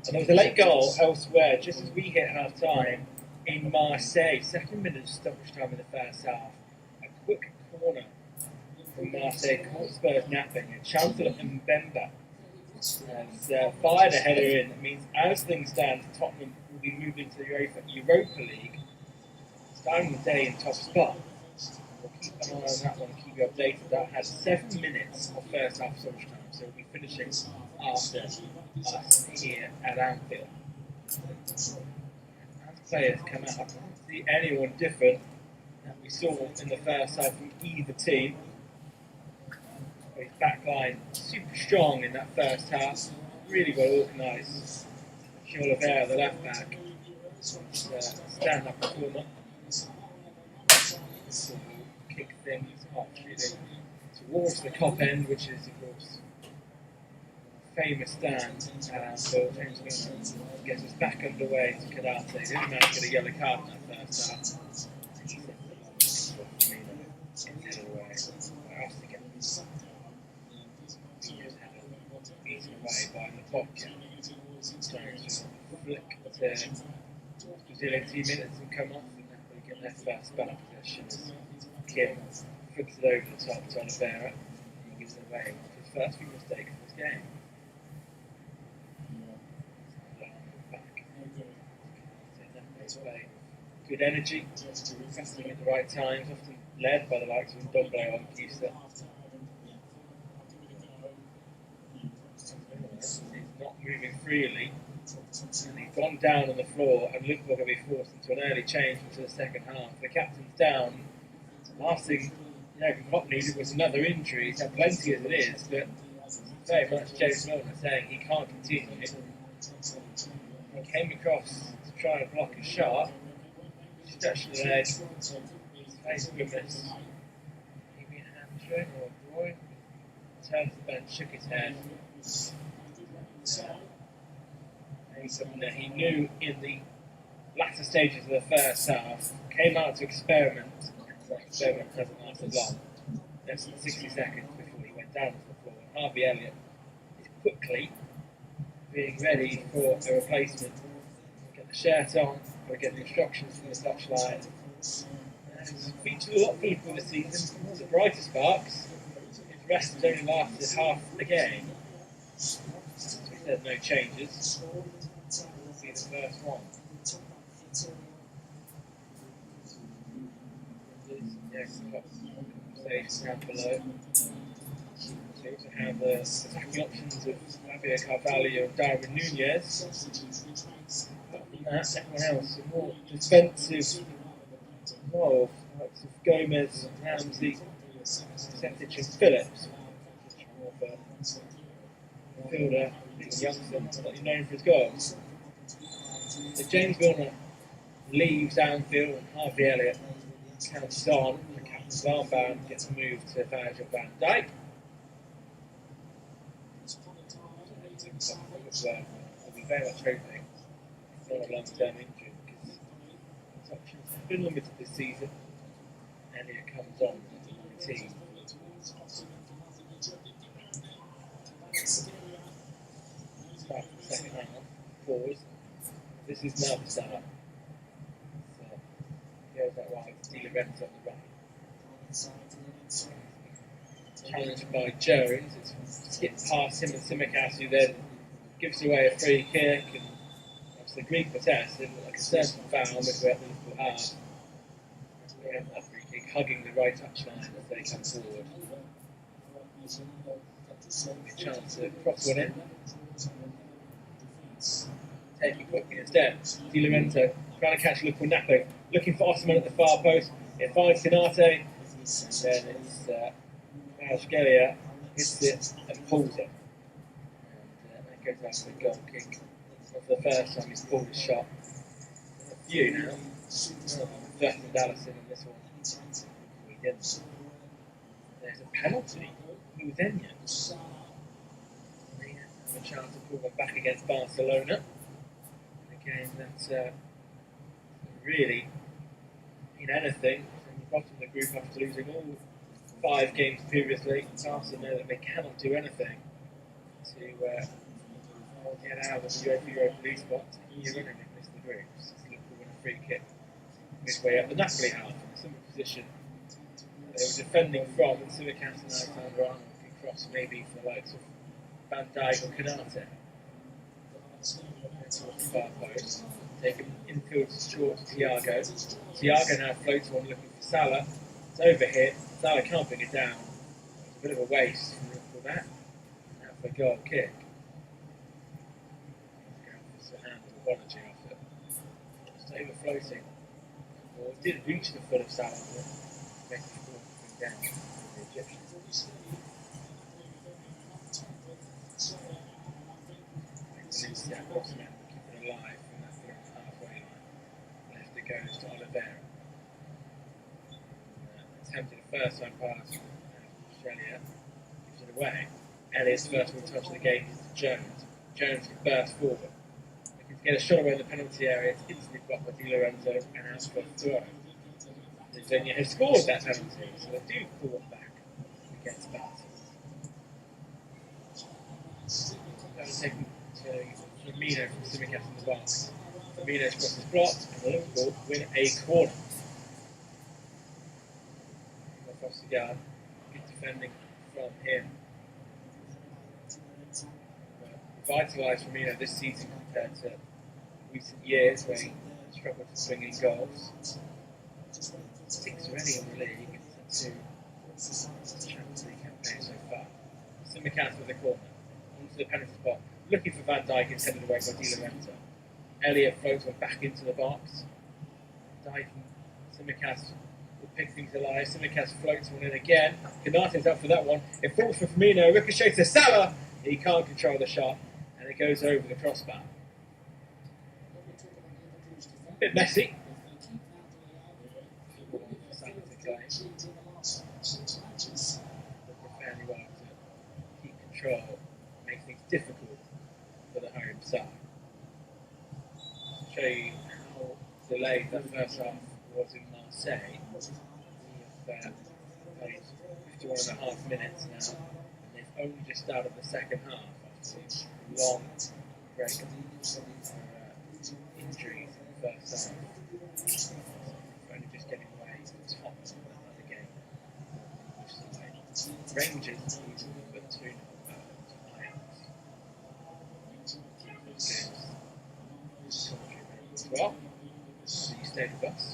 And there was a late goal elsewhere, just as we hit half time in Marseille. Second minute of stoppage time in the first half. A quick corner from Marseille caught Spurs napping. A chance at Mbemba has fired a header in. It means, as things stand, Tottenham will be moving to the Europa League, starting the day in top spot. We'll keep an eye on that one and keep you updated. That had 7 minutes of first half stoppage time, so we'll be finishing after us here at Anfield. As players come out, I can't see anyone different that we saw in the first half from either team. His back line super strong in that first half, really well organised. Oliveira, the left back, stand up performer. So we'll kick things off really towards the Kop end, which is of course famous stand at Anfield. James Milner gets us back underway to Canate. He didn't manage to get a yellow card in that first half. Beaten away by Napoli. So flick to Brazilian 2 minutes and come off, and Napoli get their first spell of possession. Kim flicks it over the top to Oliveira. He gives it away with his first few mistakes in this game. Good energy, pressing at the right times, often led by the likes of Ndombele on Kisa. He's not moving freely, and he's gone down on the floor, and Liverpool going to be forced into an early change into the second half. The captain's down. Last thing Klopp needed was another injury. He's had plenty as it is, but very much James Milner saying he can't continue. He came across to try and block a shot, stretched the leg, face goodness. Maybe a hamstring or a groin. Turned to the bench, shook his head. Something that he knew in the latter stages of the first half, came out to experiment. That experiment hasn't lasted long. Less than 60 seconds before he went down to the floor. And Harvey Elliott is quickly being ready for a replacement. Get the shirt on, or get the instructions from the touchline. He's featured a lot for Liverpool this season. One of the brighter sparks. His rest has only lasted half the game. So he said no changes. This will be the first one. Stage down below. We also have the attacking options of Fabio Carvalho and Darwin Nunez. Everyone else, a more defensive role, like Gomez, Ramsey, Setic and Phillips. More of a fielder, youngster, not known for his goals. So James Milner leaves Anfield and Harvey Elliott counts on. The captain's armband gets moved to Virgil van Dijk. I'll be very much hoping it's not a long-term injury because his options have been limited this season. Elliott comes on to the team. Start the second half, pause. This is now the start. Goes that right, Di Lorenzo on the right. Challenged by Jones, it's skipped past him and Tsimikas, who then gives away a free kick, and that's the Greek protest, and like a certain foul midway up the Liverpool half. We have that free kick hugging the right touchline as they come forward. A chance to cross one in. Taken quickly instead. Di Lorenzo trying to catch Liverpool napping. Looking for Osman at the far post. It finds Canate. And then it's Gelia hits it and pulls it. And that goes out for a goal kick. Not for the first time he's pulled a shot. A few now. Versus Allison in this one. We didn't. There's a penalty. Uzenya. They have a chance to pull one back against Barcelona. A game that's really in anything from the bottom of the group after losing all 5 games previously. Arsenal know that they cannot do anything to I'll get out of the Euro police box. You're running and miss the groups. It's Liverpool win a free kick midway up the Napoli half in a similar position. They were defending from, and Simicast and Alexander Arnold can cross maybe for the likes of Van Dijk or Canate. Far post. Taken infield short to Thiago. Thiago now floats on looking for Salah. It's over here. Salah can't bring it down. It's a bit of a waste from Liverpool that. Now for a goal kick. It's a hand of apology after just over floating. Well, it did reach the foot of Salah, but making sure it went down for the Egyptians. Crossing out, keeping it alive from that halfway line. Left it goes to Oliveira. Attempted a first time pass from Australia. Gives it away. Elliott's first one touch of the game is to Jones. Jones can burst forward. Looking to get a shot away in the penalty area. It's instantly blocked by Di Lorenzo and out for a throw. Virginia has scored that penalty, so they do pull it back against Barton. That was taken to Firmino from Simicast in the box. Firmino's cross is blocked, and Liverpool win a corner. Across the yard, good defending from him. Revitalised Firmino this season compared to recent years where he struggled to bring in goals. 6 already in the league, and 2 Champions League campaigns so far. Simicast with the corner, onto the penalty spot. Looking for Van Dijk and sending away by Di Lorenzo. Elliott floats one back into the box. Dijk and Simicast will pick things alive. Simicast floats one in again. Canate's up for that one. It falls for Firmino. Ricochets to Salah. He can't control the shot. And it goes over the crossbar. A bit messy. Salah to claim. Looking fairly well to keep control. Make things difficult for the home side. To show you how delayed that first half was in Marseille, we have played 51.5 minutes now, and they've only just started the second half after a long break for injuries in the first half. We're only just getting away to the top of the game. Rangers even with 2-0 as well. So you stayed with us.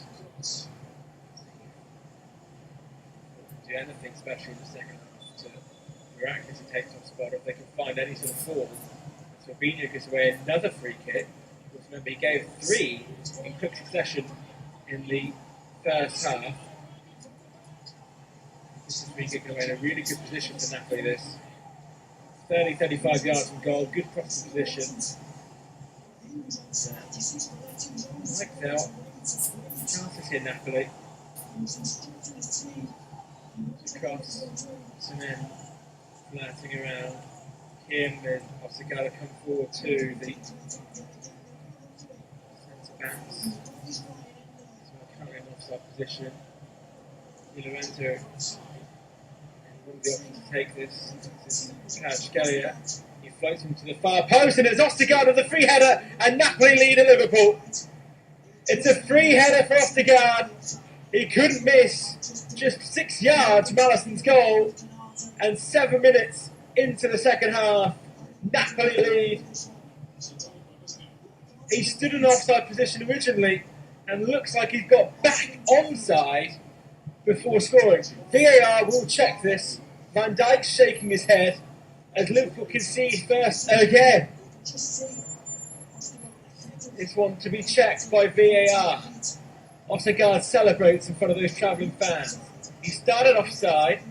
Do anything special in the second half to miraculously take top spot if they can find any sort of form. So Fabinho gives away another free kick. Because remember, he gave 3 in quick succession in the first half. This is free kick away in a really good position for Napoli. This 30-35 yards from goal, good crossing position. Like that, chances here, Napoli. Across, Cement flatting around. Kim and Osagada come forward to the centre backs. So currently in offside position. Di Lorenzo, one of the options to take this is Kvaratskhelia. He floats him to the far post, and it's Osagada with the free header, and Napoli lead at Liverpool. It's a free header for Osagada. He couldn't miss, just 6 yards from Alisson's goal, and 7 minutes into the second half, Napoli lead. He stood in offside position originally, and looks like he's got back onside before scoring. VAR will check this. Van Dijk's shaking his head as Liverpool concede first again. This one to be checked by VAR. Osagada celebrates in front of those travelling fans. He started offside.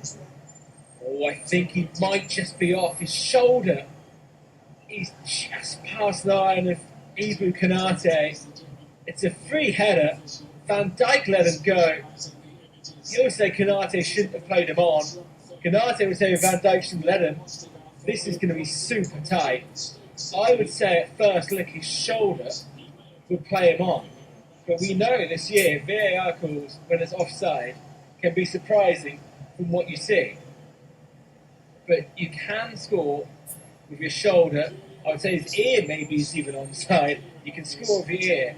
Oh, I think he might just be off his shoulder. He's just past the line of Ibu Konate. It's a free header. Van Dijk let him go. You'll say Konate shouldn't have played him on. Konate would say Van Dijk shouldn't let him. This is going to be super tight. I would say at first lick his shoulder would play him on. But we know this year VAR calls when it's offside can be surprising from what you see. But you can score with your shoulder I would say his ear maybe is even onside. You can score with your ear.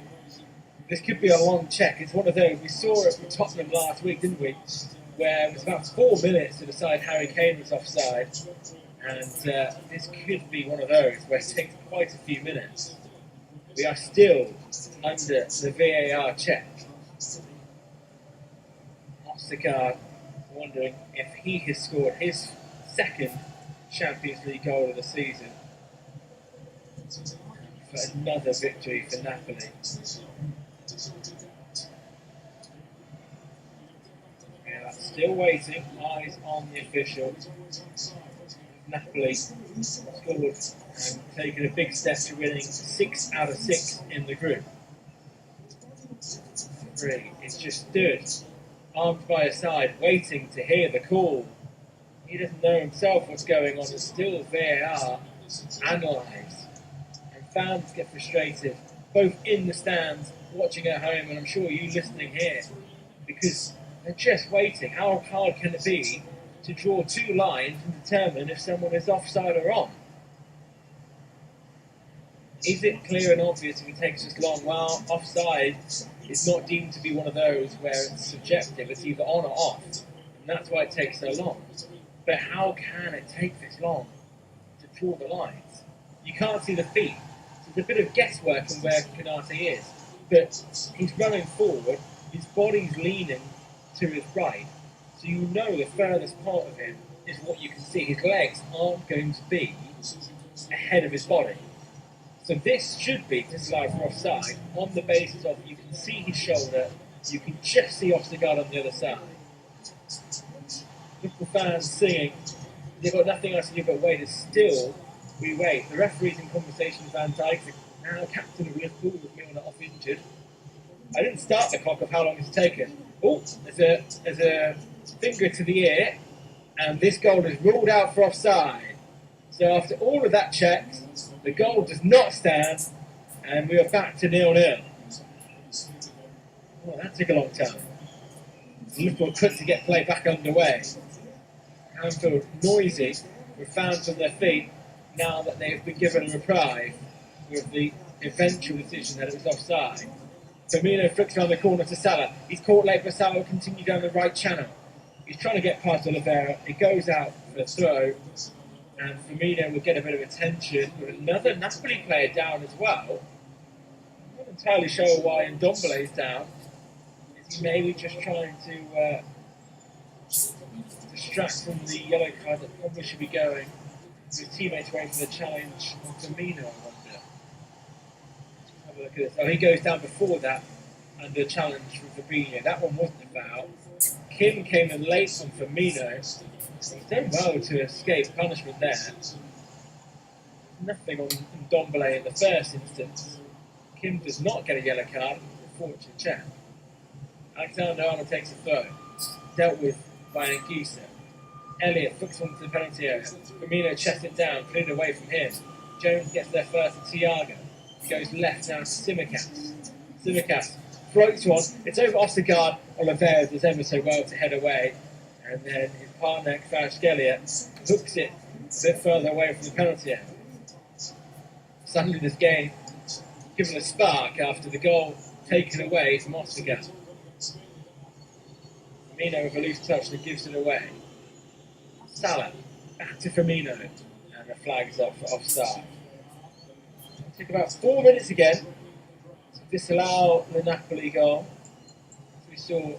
This could be a long check. It's one of those. We saw it with Tottenham last week, didn't we? Where it was about 4 minutes to decide Harry Kane was offside. And this could be one of those where it takes quite a few minutes. We are still under the VAR check. Ostergaard wondering if he has scored his second Champions League goal of the season for another victory for Napoli. Yeah, still waiting, eyes on the official. Napoli scored and taken a big step to winning 6 out of 6 in the group. Three, it's just stood, arms by his side, waiting to hear the call. He doesn't know himself what's going on, and still VAR analyse. And fans get frustrated, both in the stands, watching at home, and I'm sure you listening here, because they're just waiting. How hard can it be to draw two lines and determine if someone is offside or on? Is it clear and obvious if it takes this long? Well, offside is not deemed to be one of those where it's subjective, it's either on or off, and that's why it takes so long. But how can it take this long to draw the lines? You can't see the feet, so there's a bit of guesswork on where Konate is, but he's running forward, his body's leaning to his right, so you know the furthest part of him is what you can see. His legs aren't going to be ahead of his body. So this should be disallowed for offside on the basis of you can see his shoulder, you can just see Ostergaard on the other side. Liverpool fans singing, they've got nothing else to do but wait, and still we wait. The referee's in conversation with Van Dijk, now captain of Liverpool with Milner off injured. I didn't start the clock of how long it's taken. Oh, there's a finger to the ear, and this goal is ruled out for offside. So after all of that checks, the goal does not stand, and we are back to 0-0. Oh, that took a long time. Liverpool quick to get play back underway. Anfield noisy, with fans on their feet now that they've been given a reprieve with the eventual decision that it was offside. Firmino flicks around the corner to Salah. He's caught late, but Salah will continue down the right channel. He's trying to get past Oliveira. It goes out for a throw, and Firmino will get a bit of attention with another Napoli player down as well. I'm not entirely sure why Ndombele is down. Is he maybe just trying to distract from the yellow card that probably should be going? His teammates waiting for the challenge on Firmino, I wonder. Let's have a look at this. Oh, he goes down before that under the challenge from Fabinho. That one wasn't a foul. Kim came in late on Firmino. He's done well to escape punishment there. Nothing on Ndombele in the first instance. Kim does not get a yellow card. Unfortunate chap. Alexander-Arnold takes a throw. Dealt with by Anguissa. Elliott flicks one to the penalty area. Firmino chests it down, cleared away from him. Jones gets there first to Thiago. He goes left now to Tsimikas. Tsimikas floats one. It's over Ostergaard. Oliveira does ever so well to head away. And then his partner, Kvaratskhelia, hooks it a bit further away from the penalty area. Suddenly this game given a spark after the goal taken away from Ostergaard. Firmino with a loose touch that gives it away. Salah, back to Firmino, and the flag's up for offside. It'll take about 4 minutes again to disallow the Napoli goal. As we saw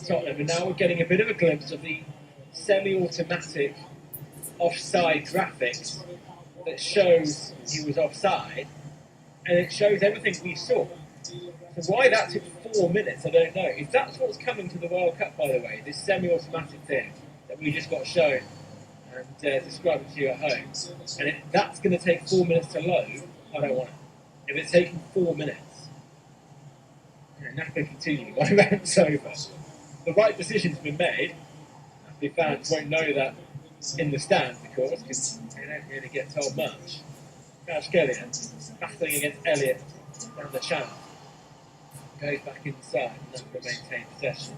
Tottenham, and now we're getting a bit of a glimpse of the semi-automatic offside graphics that shows he was offside, and it shows everything we saw. So why that took 4 minutes, I don't know. If that's what's coming to the World Cup, by the way, this semi-automatic thing that we just got shown and described to you at home, and if that's going to take 4 minutes to load, I don't want it. If it's taking 4 minutes, Napoli continue. My rant's over. The right decision's been made. The fans won't know that in the stands, of course, because they don't really get told much. Kvaratskhelia battling against Elliott down the channel. Goes back inside and Napoli maintain possession.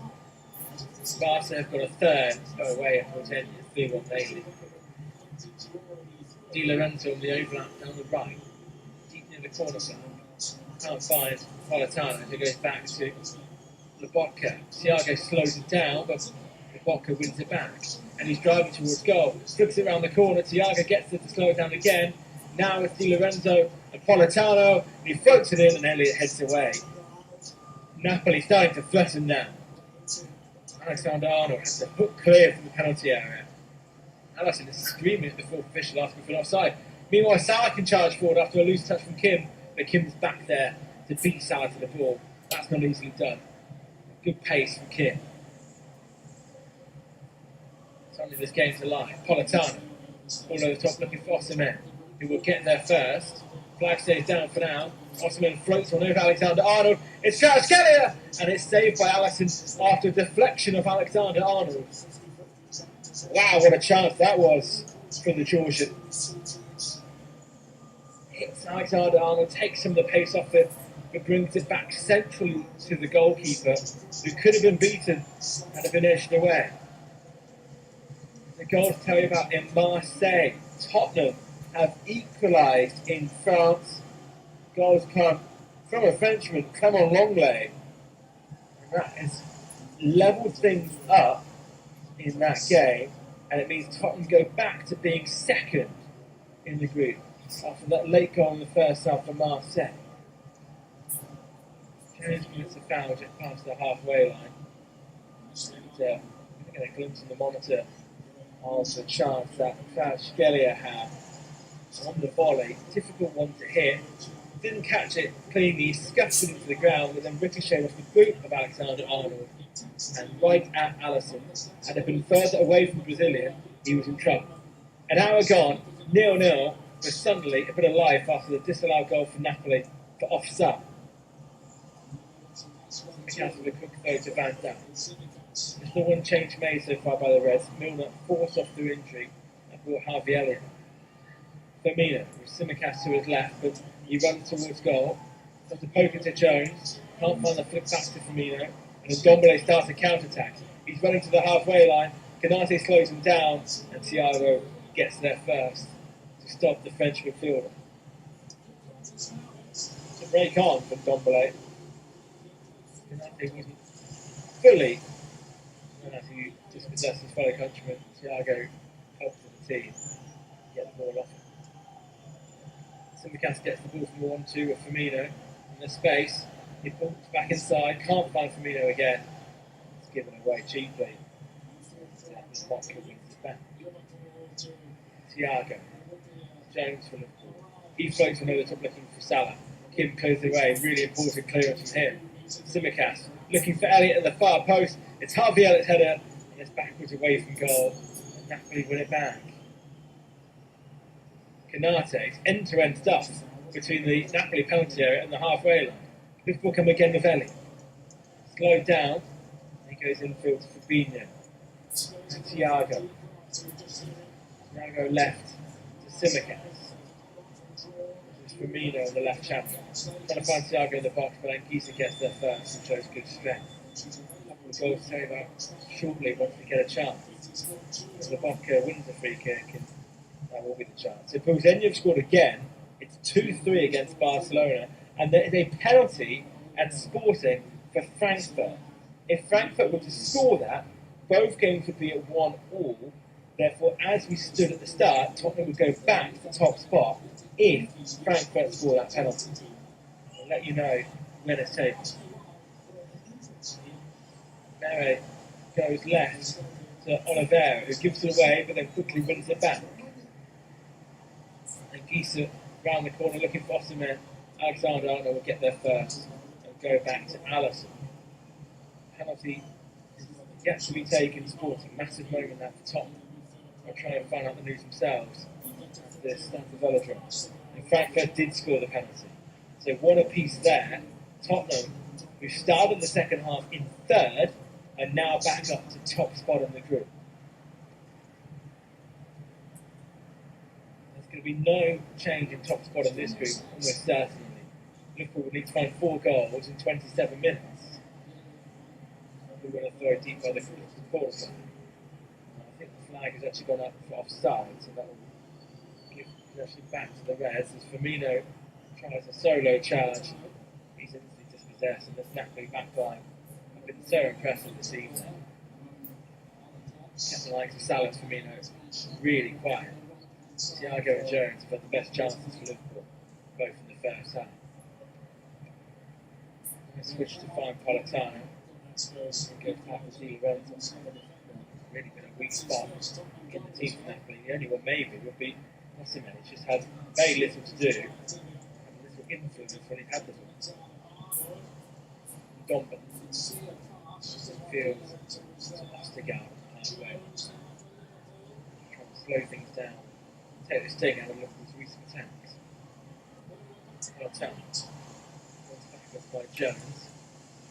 Barca have got a third away at Portentia, 3-1 daily. Di Lorenzo on the overlap down the right, deep near the corner flag. Can't find Politano, who goes back to Lobotka. Thiago slows it down, but Lobotka wins it back. And he's driving towards goal. Flips it around the corner. Thiago gets it to slow it down again. Now it's Di Lorenzo and Politano. And he floats it in and Elliott heads away. Napoli starting to threaten now. Alexander Arnold has to hook clear from the penalty area. Alisson is screaming at the fourth official asking for an offside. Meanwhile, Salah can charge forward after a loose touch from Kim, but Kim's back there to beat Salah to the ball. That's not easily done. Good pace from Kim. Something this game's alive. Politano, all over the top looking for Osimhen, who will get there first. Flag stays down for now. Osimhen floats on over Alexander Arnold. It's Kvaratskhelia! And it's saved by Alisson after a deflection of Alexander Arnold. Wow, what a chance that was from the Georgian. Hits Alexander Arnold, takes some of the pace off it, but brings it back centrally to the goalkeeper, who could have been beaten and have been edged away. The goal to tell you about in Marseille. Tottenham have equalised in France. Goals come from a Frenchman, Clement Longley. And that has levelled things up in that game, and it means Tottenham go back to being second in the group after that late goal in the first half for Marseille. Jones commits a foul just past the halfway line. And, I get a glimpse in the monitor of the chance that Kvaratskhelia had on the volley. Difficult one to hit. Didn't catch it cleanly, scuffed it into the ground, and then ricocheted off the boot of Alexander Arnold and right at Alisson. Had it been further away from the Brazilian, he was in trouble. An hour gone, 0-0, but suddenly a bit of life after the disallowed goal for Napoli for offside. Because of a quick throw to Van Dijk. There's no one change made so far by the Reds. Milner forced off through injury and brought Harvey Elliott. Firmino with Tsimikas to his left, but he runs towards goal. Has to poke it to Jones. Can't find the flick back to Firmino. And then Ndombele starts a counter-attack. He's running to the halfway line. Konate slows him down, and Thiago gets there first to stop the French midfielder. To break on from Ndombele. Konate wasn't fully, as he dispossessed his fellow countryman. Thiago helped the team get the ball off him. Tsimikas gets the ball from 1-2 with Firmino in the space. He pulls back inside, can't find Firmino again. It's given away cheaply. Vodka wins it back. Thiago. Jones for Liverpool. He floats on over the top looking for Salah. Kim clears the way, really important clearance from him. Tsimikas looking for Elliott at the far post. It's Harvey Elliott's header, and it's backwards away from goal. And Napoli win it back. Konate's end-to-end stuff between the Napoli penalty area and the halfway line. Liverpool come again with Elliott. Slowed down, and he goes infield to Fabinho. And Thiago. Thiago left to Tsimikas. There's Firmino on the left channel. Trying to find Thiago in the box, but Anguissa gets there first and shows good strength. A couple of goals to say about shortly once we get a chance. Lobotka wins the free kick, and that will be the chance. If Bozeniov scored again, it's 2-3 against Barcelona, and there is a penalty at Sporting for Frankfurt. If Frankfurt were to score that, both games would be at 1-1. Therefore, as we stood at the start, Tottenham would go back to the top spot if Frankfurt score that penalty. I'll let you know when it's taken. Mere goes left to Oliveira, who gives it away, but then quickly wins it back. And Anguissa round the corner looking for Osimhen. Alexander Arnold will get there first and go back to Alisson. Penalty is yet to be taken. Sporting, massive moment there for Tottenham. They'll try and find out the news themselves after this Stamford Velodrome. And Frankfurt did score the penalty. So one apiece there. Tottenham, who started the second half in third, are now back up to top spot in the group. There's going to be no change in top spot in this group, almost certainly. Liverpool would need to find 4 goals in 27 minutes. We're going to throw it deep by the corner flag. I think the flag has actually gone up for offside, so that will give Actually back to the res as Firmino tries a solo charge. He's instantly dispossessed, and this Napoli back line have been so impressive this evening. Kept the likes of Salah and Firmino really quiet. Thiago and Jones have had the best chances for Liverpool, both in the first half. I switch to find Politano and go back with Di Lorenzo. Really been a weak spot in the team for Napoli. The only one maybe would be Osimhen. He's just had very little to do and little influence when he had the ball. Domba feels Ostergaard halfway, trying to slow things down, take the sting out of Liverpool's recent attacks. Politano goes back up by Jones,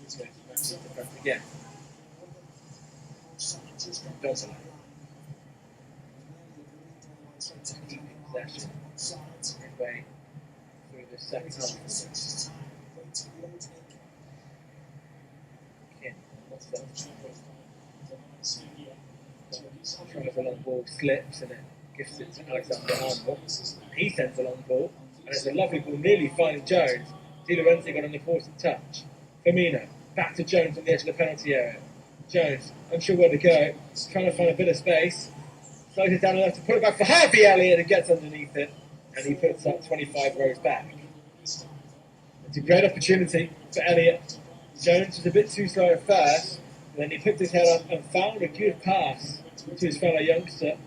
goes back to the front again. Domba keeping possession midway through the second half. Kin, what's that? Tries a long ball, slips, and then gives it to Alexander Arnold. He sends a long ball, and it's a lovely ball, nearly finding Jones. Di Lorenzo got an important touch. Firmino, back to Jones on the edge of the penalty area. Jones, unsure where to go, trying to find a bit of space. Slows it down enough to put it back for Harvey Elliott, and gets underneath it, and he puts up 25 rows back. It's a great opportunity for Elliott. Jones was a bit too slow at first, and then he picked his head up and found a good pass to his fellow youngster.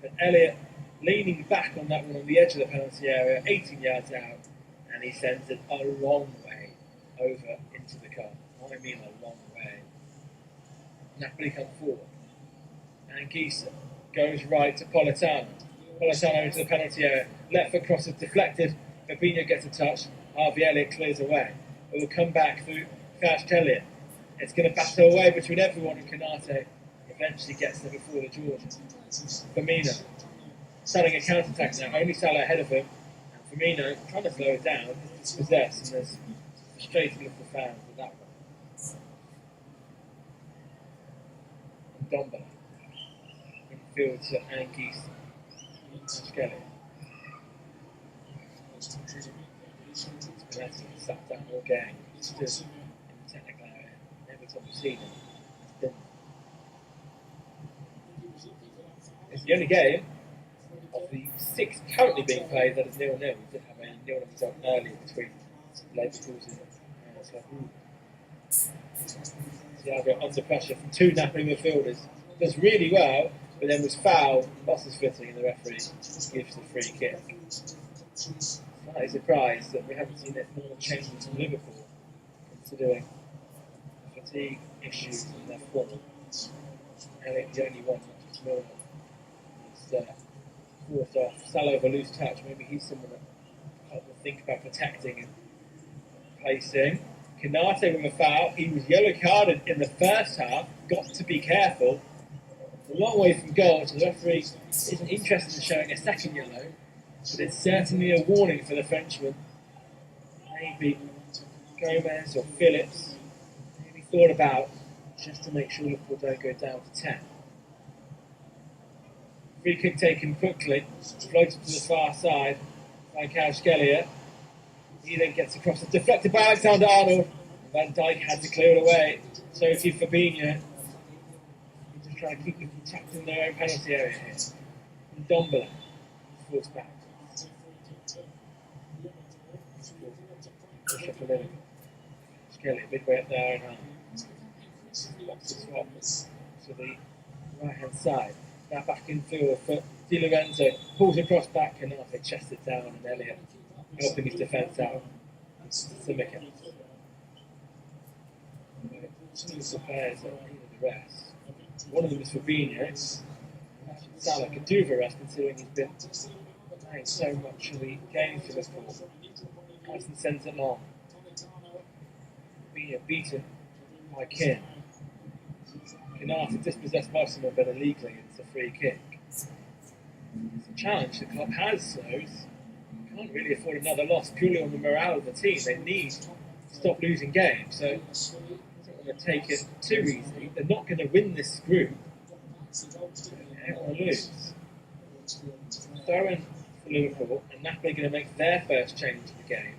But Elliott leaning back on that one on the edge of the penalty area, 18 yards out, and he sends it a long way over into the car. I mean a long way. Napoli come forward, and Gisa goes right to Politano. Politano into the penalty area. Left foot cross is deflected. Fabinho gets a touch. Harvey Elliott clears away. It will come back through Kvaratskhelia. It's going to battle away between everyone, and Konate eventually gets there before the Georgians. Firmino starting a counter-attack now. Only Salah ahead of him. And Firmino trying to slow it down. He's dispossessed, and there's frustrating little fans with that one. Domba infield to Anguissa. Skelly. Spinazzi sat down all game. Stood in the technical area. Never to have seen him. It's the only game of the 6 currently being played that is 0-0. We did have a 0-0 result earlier between Liverpool and Liverpool. Thiago under pressure from 2 Napoli midfielders. Does really well, but then was fouled, lost his footing, and the referee gives the free kick. Slightly surprised that we haven't seen it more changes from Liverpool, considering the fatigue issues in their form. Elliott, the only one, not just Milner, is caught off. Salah over loose touch. Maybe he's someone that will think about protecting and placing. Konate with a foul. He was yellow carded in the first half. Got to be careful. A long way from goal, so the referee isn't interested in showing a second yellow, but it's certainly a warning for the Frenchman. Maybe Gomez or Phillips maybe thought about just to make sure Liverpool don't go down to 10. Free kick taken quickly, floated to the far side by Kvaratskhelia. He then gets across, it's deflected by Alexander Arnold. Van Dijk had to clear it away. So did Fabinho. He's just trying to keep them tucked in their own penalty area here. And Domba falls back. Push up a little. Skelly, big way up there and swap to the right hand side. Now back in field for Di Lorenzo. Pulls across back and they chest it down, and Elliott helping his defence out. Simica. Two of the players that need the rest. One of them is Fabinho. Salah could do with a rest, considering he's been playing so much of the game for Liverpool. Tyson sends it long. Fabinho beaten by Kin. Konate dispossessed by someone, but illegally it's a free kick. It's a challenge the club has, those. Can't really afford another loss purely on the morale of the team. They need to stop losing games, so they don't want to take it too easily. They're not going to win this group. They don't want to lose. Throw in for Liverpool, and Napoli are going to make their first change in the game.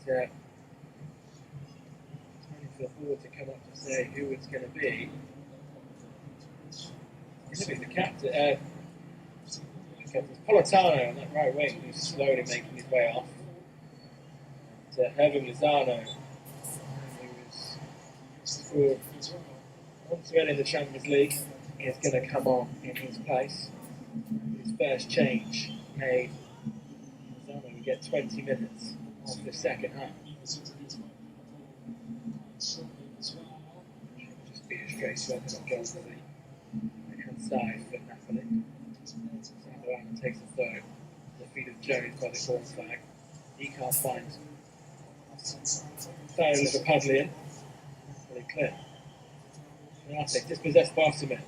Trying for the forward to come up to say who it's going to be. It's going to be the captain. Politano on that right wing, who's slowly making his way off. And Hervin Lozano, who was scored once again in the Champions League, is going to come on in his place. His first change made. Lozano will get 20 minutes of the second half. Just be a straight swap and go to the right-hand side for Napoli. Sanderano takes the throw. The feet of Jones by the corner flag. He can't find Thayer Liverpudlian. Napoli clear. Canate dispossessed by Osimhen.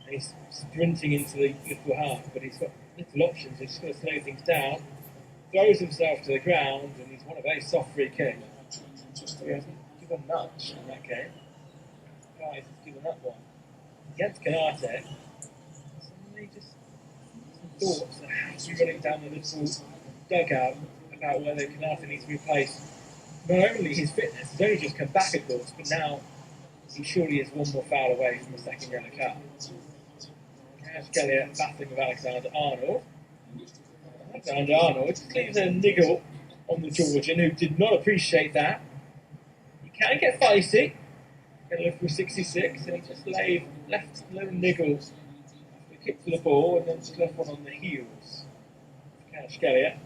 And he's sprinting into the Liverpool half, but he's got little options. He's just got to slow things down. Throws himself to the ground, and he's won a very soft free kick. He hasn't given much in that game. Guys has given up one. Against Canate, suddenly just some thoughts that have to be running down the Liverpool dugout about whether Canate needs to be replaced. Not only his fitness, he's only just come back, of course, but now he surely is one more foul away from a second yellow card. Kvaratskhelia battling with Alexander-Arnold. Alexander-Arnold just leaves a niggle on the Georgian, who did not appreciate that. He can get feisty. Going to live for 66, and he just left a little niggle after he kicked for the ball, and then just left one on the heels. Kvaratskhelia.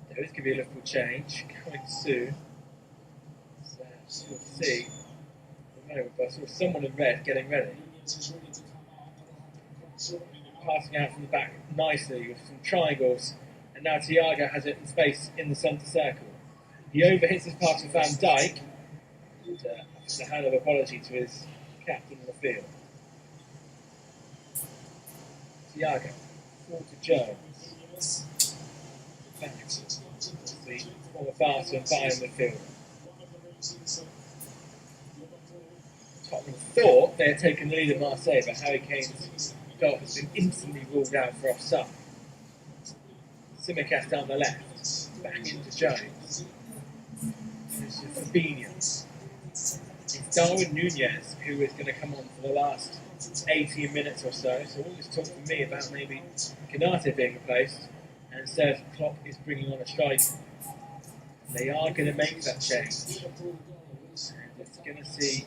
There is going to be a Liverpool change coming soon. So we'll see. I saw someone in red getting ready. Passing out from the back nicely with some triangles, and now Thiago has it in space in the centre circle. He overhits his pass to Van Dijk, and offers a hand of apology to his captain in the field. Thiago, forward to Jones. Back to the former Barca and Bayern midfielder. Tottenham thought they had taken the lead in Marseille, but Harry Kane's goal has been instantly ruled out for offside. Tsimikas down the left, back into Jones. This is Fabinho. It's Darwin Núñez who is going to come on for the last 18 minutes or so. So all this talk for me about maybe Canate being replaced, and instead Klopp is bringing on a striker. They are going to make that change. And it's going to see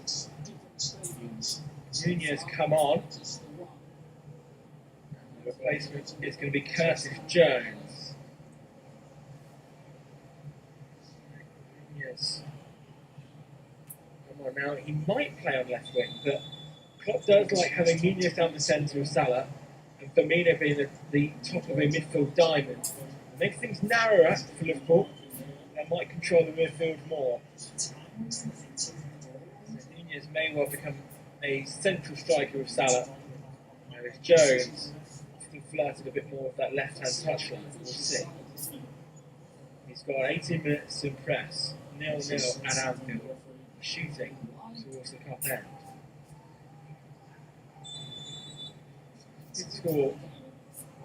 Núñez come on. And the replacement is going to be Curtis Jones. Núñez. Come on now, he might play on left wing, but Klopp does like having Núñez down the centre of Salah and Firmino being the top of a midfield diamond. It makes things narrower for Liverpool. They might control the midfield more. So Núñez may well become a central striker with Salah, whereas Jones often flirted a bit more with that left-hand touchline. We'll see. He's got 18 minutes to impress. 0-0 at Anfield. Shooting towards the cup end. Good score.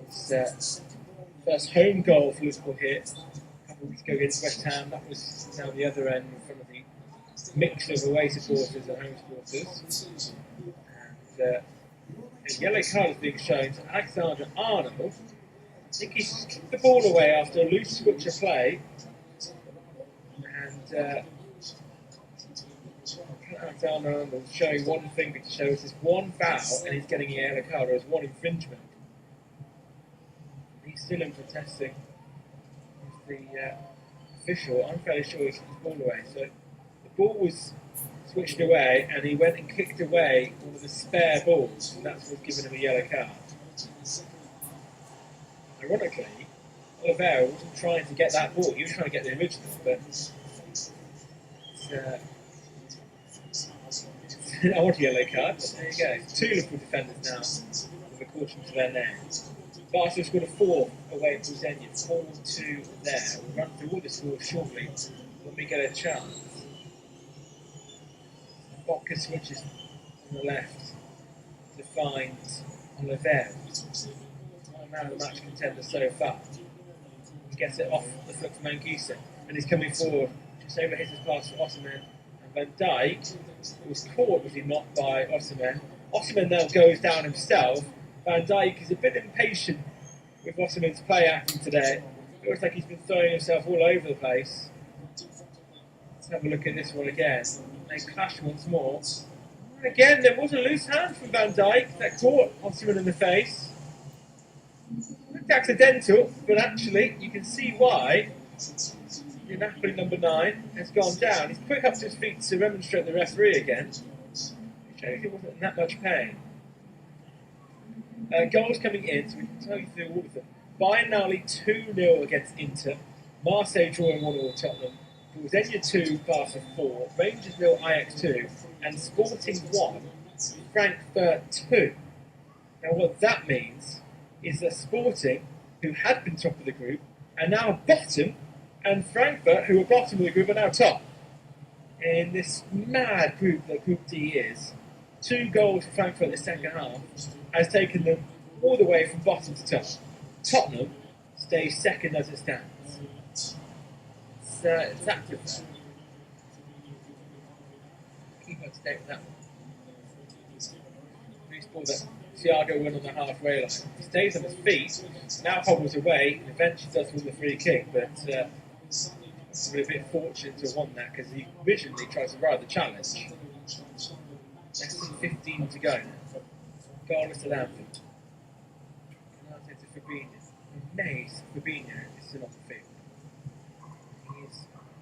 Was first home goal for Liverpool here a couple of weeks ago against West Ham. That was now the other end in front of the mix of away supporters and home supporters. And a yellow card is being shown to Alexander-Arnold. I think he kicked the ball away after a loose switch of play. And Alexander-Arnold showing one finger to show us there's one foul and he's getting a yellow card, or there's one infringement. He's still in protesting with the official. I'm fairly sure he kicked the ball away. So the ball was switched away and he went and kicked away one of the spare balls, and that's what's given him a yellow card. Ironically, Oliveira wasn't trying to get that ball, he was trying to get the original, but I want a yellow card, but there you go. Two Liverpool defenders now with a caution to their names. Barca scored a 4 away at Bolzenia, 4-2 there. We'll run through all the scores shortly when we get a chance. Botka switches on the left to find Oliveira. man of the match contender so far. He gets it off the foot from Anguissa, and he's coming forward. Just overhits his pass for Osimhen. And Van Dijk was caught, was he not, by Osimhen. Osimhen now goes down himself. Van Dijk is a bit impatient with Osimhen's play acting today. It looks like he's been throwing himself all over the place. Let's have a look at this one again. They clash once more. And again, there was a loose hand from Van Dijk that caught Osimhen in the face. Looked accidental, but actually you can see why the Napoli number 9 has gone down. He's quick up to his feet to remonstrate the referee again, which shows he wasn't in that much pain. Goals coming in, so we can tell you through all of them. Bayern now lead 2-0 against Inter. Marseille drawing 1-0 Tottenham. Bolzenia 2, Barca 4. Rangers 0, Ajax 2. And Sporting 1, Frankfurt 2. Now what that means is that Sporting, who had been top of the group, are now bottom, and Frankfurt, who were bottom of the group, are now top. In this mad group that Group D is, 2 goals for Frankfurt in the second half has taken them all the way from bottom to top. Tottenham stays second as it stands. It's active there. Keep up to date with that one. Loose ball that Thiago won on the halfway line. He stays on his feet, now hobbles away, and eventually does win the free kick, but it's a bit fortunate to have won that because he originally tries to ride the challenge. Less than 15 to go now. Goalless at Anfield. Canate to Fabinho. Amazed Fabinho is still on the field.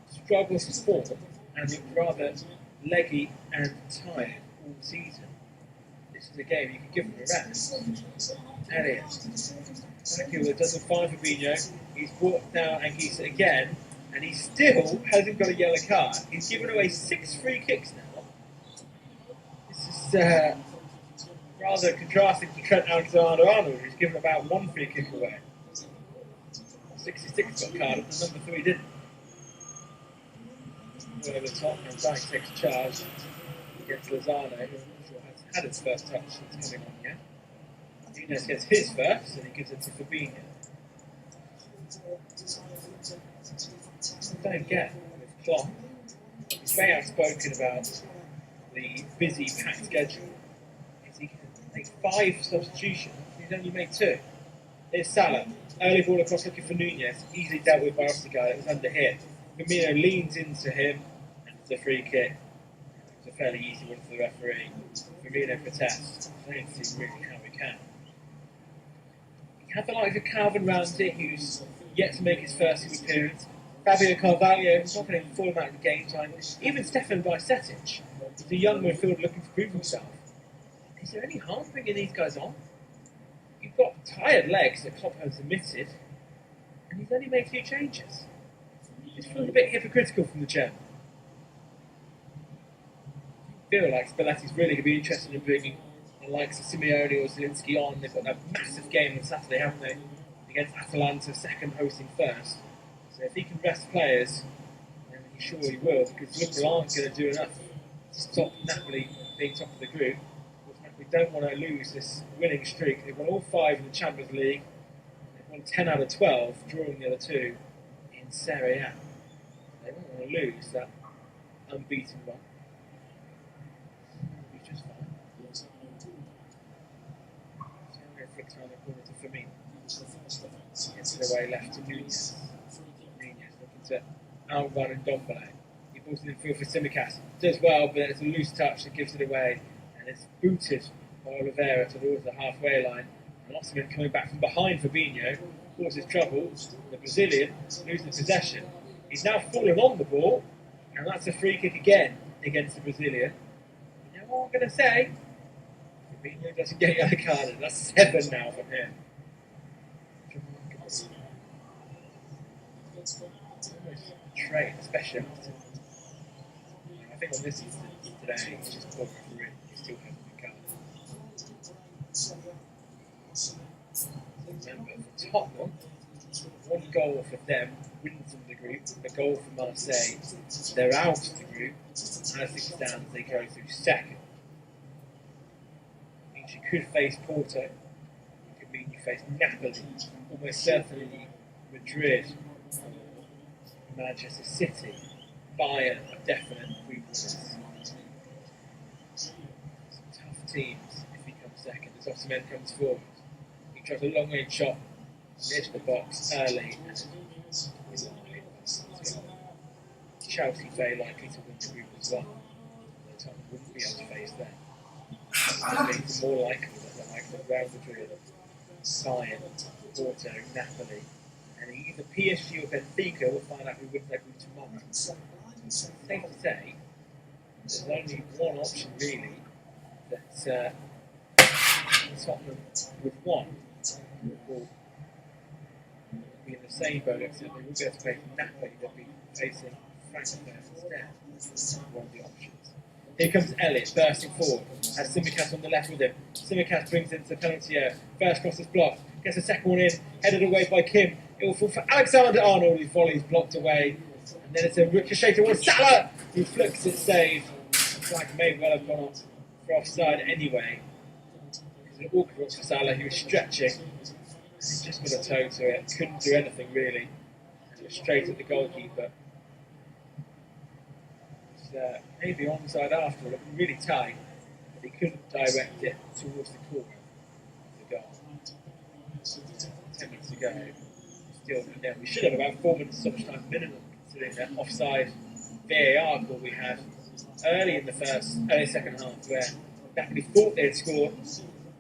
He struggles to form and looked rather leggy and tired all season. This is a game you can give him a rest. Elliot. Dracula doesn't find Fabinho. He's brought down Anguissa again, and he still hasn't got a yellow card. He's given away 6 free kicks now. This is rather contrasting to Trent Alexander-Arnold, who's given about 1 free kick away. 66 got carded, and number 3 didn't. Over the top, and Dyke takes charge against Lozano, who has had his first touch since coming on yet. Martinez gets his first, and he gives it to Fabinho. I don't get with Klopp. He's very outspoken about the busy, packed schedule. He can make 5 substitutions, he's only made 2. Here's Salah. Early ball across looking for Nunez, easily dealt with by Ostergaard. It was under hit. Firmino leans into him, and it's a free kick. It's a fairly easy one for the referee. Firmino protests. I don't see really how we can. You have the likes of Calvin Ramsey, who's yet to make his first appearance. Fabio Carvalho, who's not getting full amount of game time. Even Stefan Bajcetic, the young midfielder looking to prove himself. Is there any harm bringing these guys on? You've got tired legs that Klopp has admitted, and he's only made 2 changes. It feels a bit hypocritical from the chairman. I feel like Spalletti's really going to be interested in bringing the likes of Simeone or Zielinski on. They've got that massive game on Saturday, haven't they? Against Atalanta, second hosting first. So if he can rest players, then he surely will, because Liverpool aren't going to do enough to stop Napoli being top of the group. We don't want to lose this winning streak. They've won all 5 in the Champions League. They've won 10 out of 12, drawing the other 2 in Serie A. They don't want to lose that unbeaten one. He's just fine. So I'm going to flick around the corner to Firmino. Gets it away left to Nunez. Nunez looking to Alban and Dombele. He balls it in field for Tsimikas. Does well, but it's a loose touch that gives it away. And it's booted by Oliveira towards the halfway line. And Osimhen coming back from behind Fabinho causes trouble. The Brazilian loses possession. He's now fallen on the ball, and that's a free kick again against the Brazilian. You know what I'm going to say? Fabinho doesn't get a yellow card, and that's 7 now from him. Almost a trait, especially after. I think on this instance today, he's just called for it. He still hasn't been carded. Remember, for Tottenham, 1 goal for them wins them the group, a goal for Marseille, they're out of the group, as it stands, they go through second. Means you could face Porto, you could mean you face Napoli, almost certainly Madrid, Manchester City, Bayern are definite weaknesses. Some tough teams if he comes second. As Osimhen comes forward, he tries a long range shot, missed the box early, and Chelsea very likely to win the group as well. Tottenham wouldn't be able to face them. It's more likely that the likes of Real Madrid, Bayern, Porto, Napoli, and either PSG or Benfica will find out who wins their group tomorrow. It's safe to say there's only one option really that Tottenham would want. Liverpool would be in the same boat, except they wouldn't be able to face Napoli, they'd be facing Frankfurt instead. One of the options. Here comes Elliott bursting forward, has Tsimikas on the left with him. Tsimikas brings into the penalty area. First cross is blocked, gets the second one in, headed away by Kim. It will fall for Alexander-Arnold, who volleys blocked away. And then it's a ricochet towards Salah, who flicks it saved. The flag may well have gone off for offside anyway. It was an awkward one for Salah, he was stretching. He just got a toe to it, couldn't do anything really. It was straight at the goalkeeper. Maybe onside after, looked really tight, but he couldn't direct it towards the corner of the goal. 10 minutes ago, still no. We should have about 4 minutes stoppage time minimum, considering that offside VAR call we had early in the second half, where Napoli thought they had scored.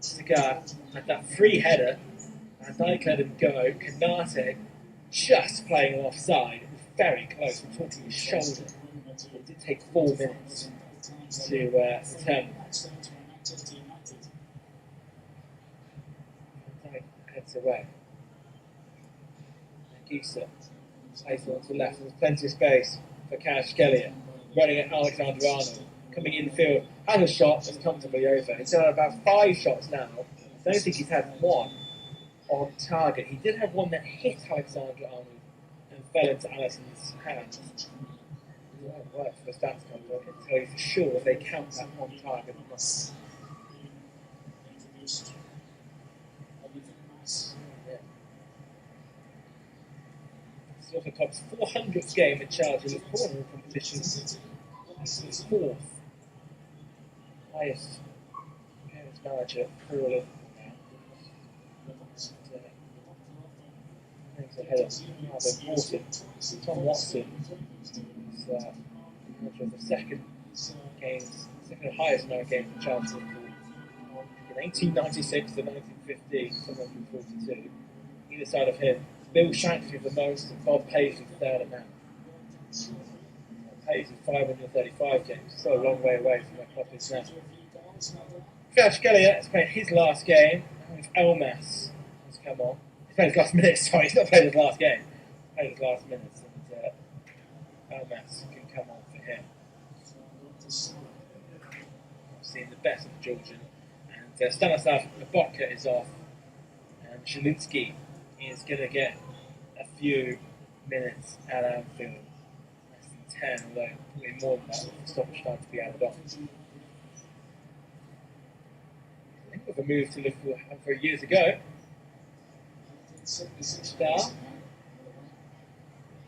Cigar had that free header, and Dijk let him go. Canate just playing offside, it was very close, we're talking his shoulder. It did take 4 minutes to return. Heads away. Gisa plays it onto the left. There's plenty of space for Kvaratskhelia. Running at Alexander-Arnold. Coming in the field. Has a shot that's comfortably over. He's done about 5 shots now. I don't think he's had one on target. He did have one that hit Alexander-Arnold and fell into Alisson's hands. Well, for the stats come, I can tell you for sure if they count that on target or not. Silver Club's 400th game in charge of the corner competition. This is the 4th highest manager for Liverpool now. Things ahead of rather important. Tom Watson is manager of the second highest amount of games in charge of Liverpool. In 1896 to 1915, 742. Either side of him. Bill Shankly the most, and Bob Paisley the third amount. Paisley 535 games, still a long way away from where Klopp is now. Kvaratskhelia is playing his last game, and Elmas has come on. He's played his last minute, sorry, he's not played his last game. He's played his last minutes, and Elmas can come on for him. I've seen the best of the Georgian, and Stanislav Lobotka is off, and Zielinski is going to get a few minutes at Anfield, less than 10, although probably more than that with the stoppage time to be added on. I think with a move to Liverpool for years ago, Star,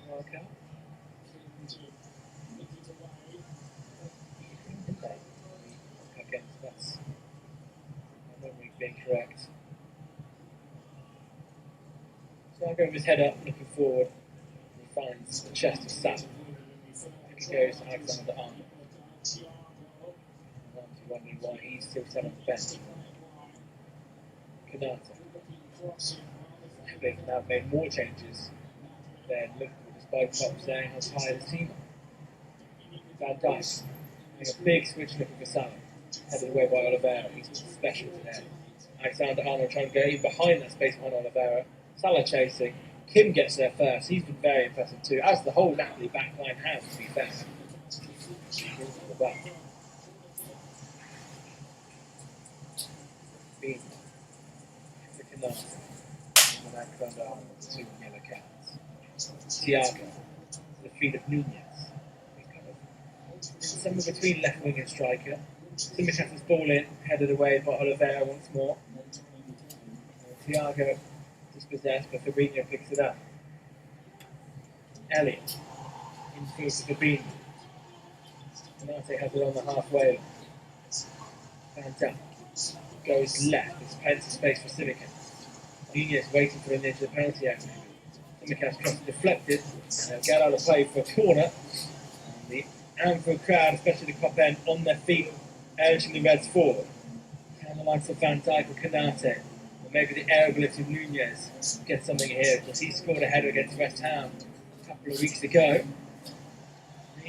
Marker, that's my memory being correct. So I'll go with his head up, looking forward, and he finds the chest of Sam. Back he goes to Alexander-Arnold. I'm wondering why he's still sat on the bench. Canate. They've now made more changes than Liverpool, despite Klopp saying how tired his team are. Van Dijk making a big switch looking for Salah. Headed away by Oliveira, he's special today. Alexander-Arnold trying to go in behind that space behind Oliveira. Salah chasing. Kim gets there first. He's been very impressive too, as the whole Napoli backline has, to be fair. The back. Bean. The Canate. And Alexander-Arnold, 2 yellow cards. Thiago. To the feet of Nunez. He's kind of somewhere between left wing and striker. Tsimikas' ball in, headed away by Oliveira once more. Thiago dispossessed, but Fabinho picks it up. Elliott in for Fabinho. Canate has it on the halfway line. Van Dijk goes left. There's plenty of space for Simicast. Nunez waiting for an into the penalty area. Simicast cross deflected, and they'll get out of play for a corner. And the Anfield crowd, especially the top end, on their feet, urging the Reds forward. Can the likes of Van Dijk or Canate, or maybe the air ability of Nunez, get something here, because he scored a header against West Ham a couple of weeks ago.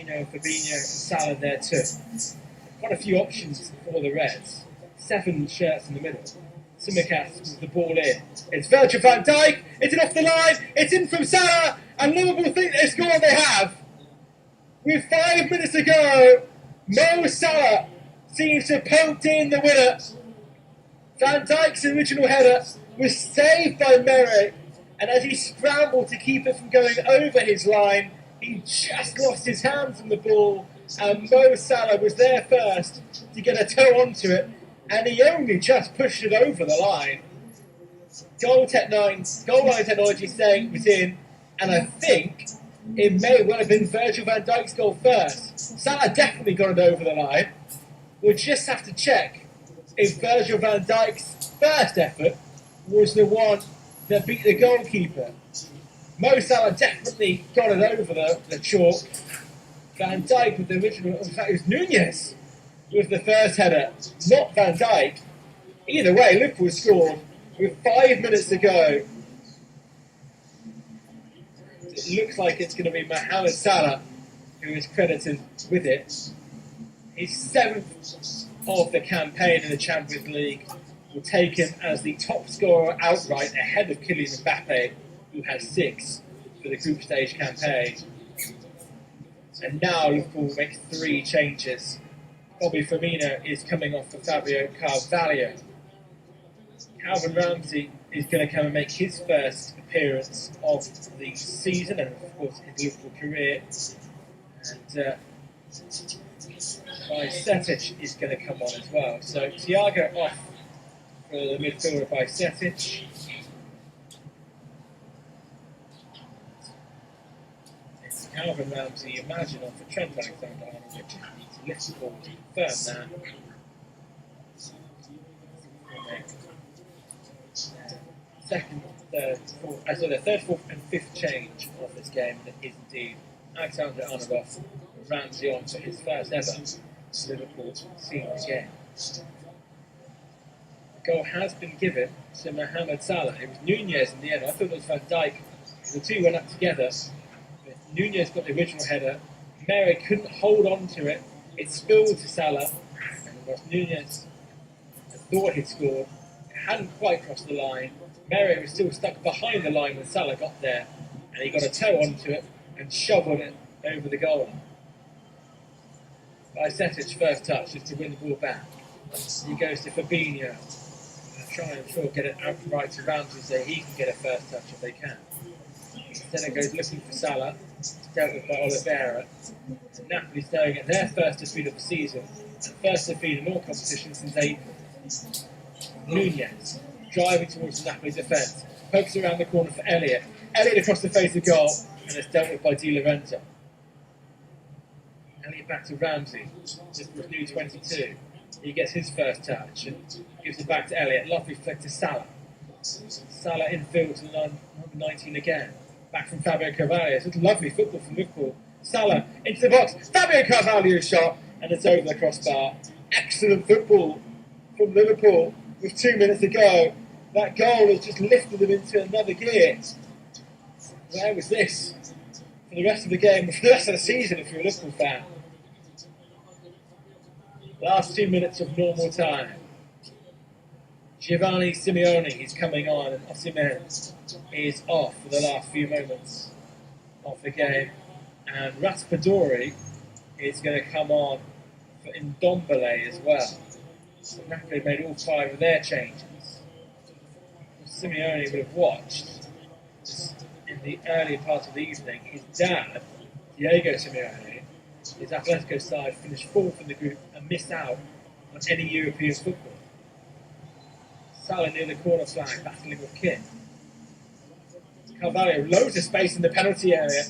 Fabinho and Salah there too. Quite a few options for the Reds. 7 shirts in the middle. Simicast with the ball in. It's Virgil van Dijk. It's off the line. It's in from Salah. And Liverpool think they score. They have. With 5 minutes to go, Mo Salah seems to have poked in the winner. Van Dijk's original header was saved by Merrick. And as he scrambled to keep it from going over his line, he just lost his hands on the ball, and Mo Salah was there first to get a toe onto it, and he only just pushed it over the line. Goal line technology saying it was in, and I think it may well have been Virgil van Dijk's goal first. Salah definitely got it over the line. We'll just have to check if Virgil van Dijk's first effort was the one that beat the goalkeeper. Mo Salah definitely got it over the chalk. Van Dijk with the original, in fact it was Nunez with the first header, not Van Dijk. Either way, Liverpool scored with 5 minutes to go. It looks like it's going to be Mohamed Salah who is credited with it. His 7th of the campaign in the Champions League will take him as the top scorer outright, ahead of Kylian Mbappe, who has 6 for the group stage campaign. And now Liverpool makes 3 changes. Bobby Firmino is coming off for Fabio Carvalho. Calvin Ramsey is going to come and make his first appearance of the season, and of course his Liverpool career. And Bajcetic is going to come on as well. So Thiago off for the midfielder Bajcetic. Calvin Ramsey, imagine off for Trent Alexander-Arnold, which needs to lift the ball to confirm that. The third, fourth, and fifth change of this game is indeed Alexander-Arnold off, Ramsey on for his first ever Liverpool senior game. The goal has been given to Mohamed Salah. It was Nunez in the end. I thought it was Van Dijk. The two went up together. Nunez got the original header. Mary couldn't hold on to it. It spilled to Salah. And of course, Nunez thought he'd scored. It hadn't quite crossed the line. Mary was still stuck behind the line when Salah got there. And he got a toe onto it and shoveled it over the goal line. Bajcetic's first touch is to win the ball back. He goes to Fabinho. Try and get it out right to Ramsey so he can get a first touch if they can. Then it goes looking for Salah. It's dealt with by Oliveira. And Napoli staring at their first defeat of the season. And first defeat in all competitions since April. Nunez driving towards the Napoli defence. Pokes around the corner for Elliott. Elliott across the face of goal. And it's dealt with by Di Lorenzo. Elliott back to Ramsey. This was new 22. He gets his first touch and gives it back to Elliott. Lovely flick to Salah. Salah infield to number 19 again. Back from Fabio Carvalho. It's lovely football from Liverpool. Salah into the box. Fabio Carvalho shot. And it's over the crossbar. Excellent football from Liverpool with 2 minutes to go. That goal has just lifted them into another gear. Where was this for the rest of the game, for the rest of the season if you're a Liverpool fan? Last 2 minutes of normal time. Giovanni Simeone is coming on, and Osimhen is off for the last few moments of the game. And Raspadori is going to come on for Ndombele as well. So Napoli made all 5 of their changes. Simeone would have watched in the early part of the evening. His dad, Diego Simeone, his Atletico side finished 4th in the group and missed out on any European football. Salah near the corner flag, battling with Kim. Carvalho, loads of space in the penalty area.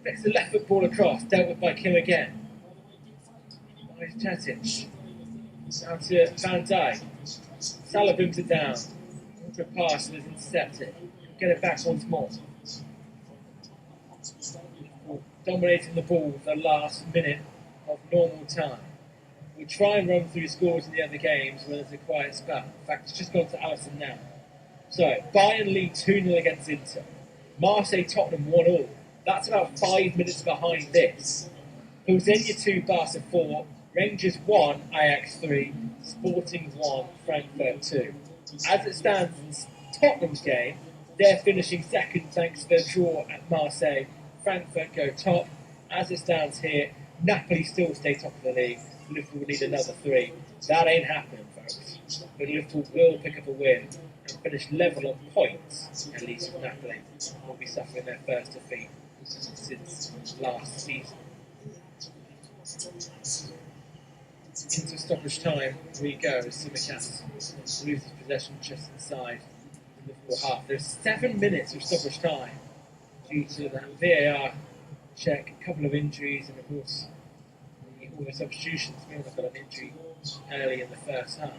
Flicks the left foot ball across, dealt with by Kim again. Tetic. Now to Van Dijk. Salah brings it down. Into a pass and is intercepted. Get it back once more. Dominating the ball for the last minute of normal time. We'll try and run through scores in the other games when there's a quiet spell. In fact, it's just gone to Alisson now. So, Bayern lead 2-0 against Inter. Marseille Tottenham 1-1. That's about 5 minutes behind this. Bolzania 2, Barca 4, Rangers 1, Ajax 3, Sporting 1, Frankfurt 2. As it stands in Tottenham's game, they're finishing second thanks to their draw at Marseille. Frankfurt go top. As it stands here, Napoli still stay top of the league. Liverpool need another 3. That ain't happening, folks. But Liverpool will pick up a win and finish level on points, at least with Napoli. Will be suffering their first defeat since last season. Into stoppage time we go. Simicast loses possession just inside the Liverpool half. There's 7 minutes of stoppage time due to that VAR check, a couple of injuries, and of course all the substitutions. Milner got an injury early in the first half.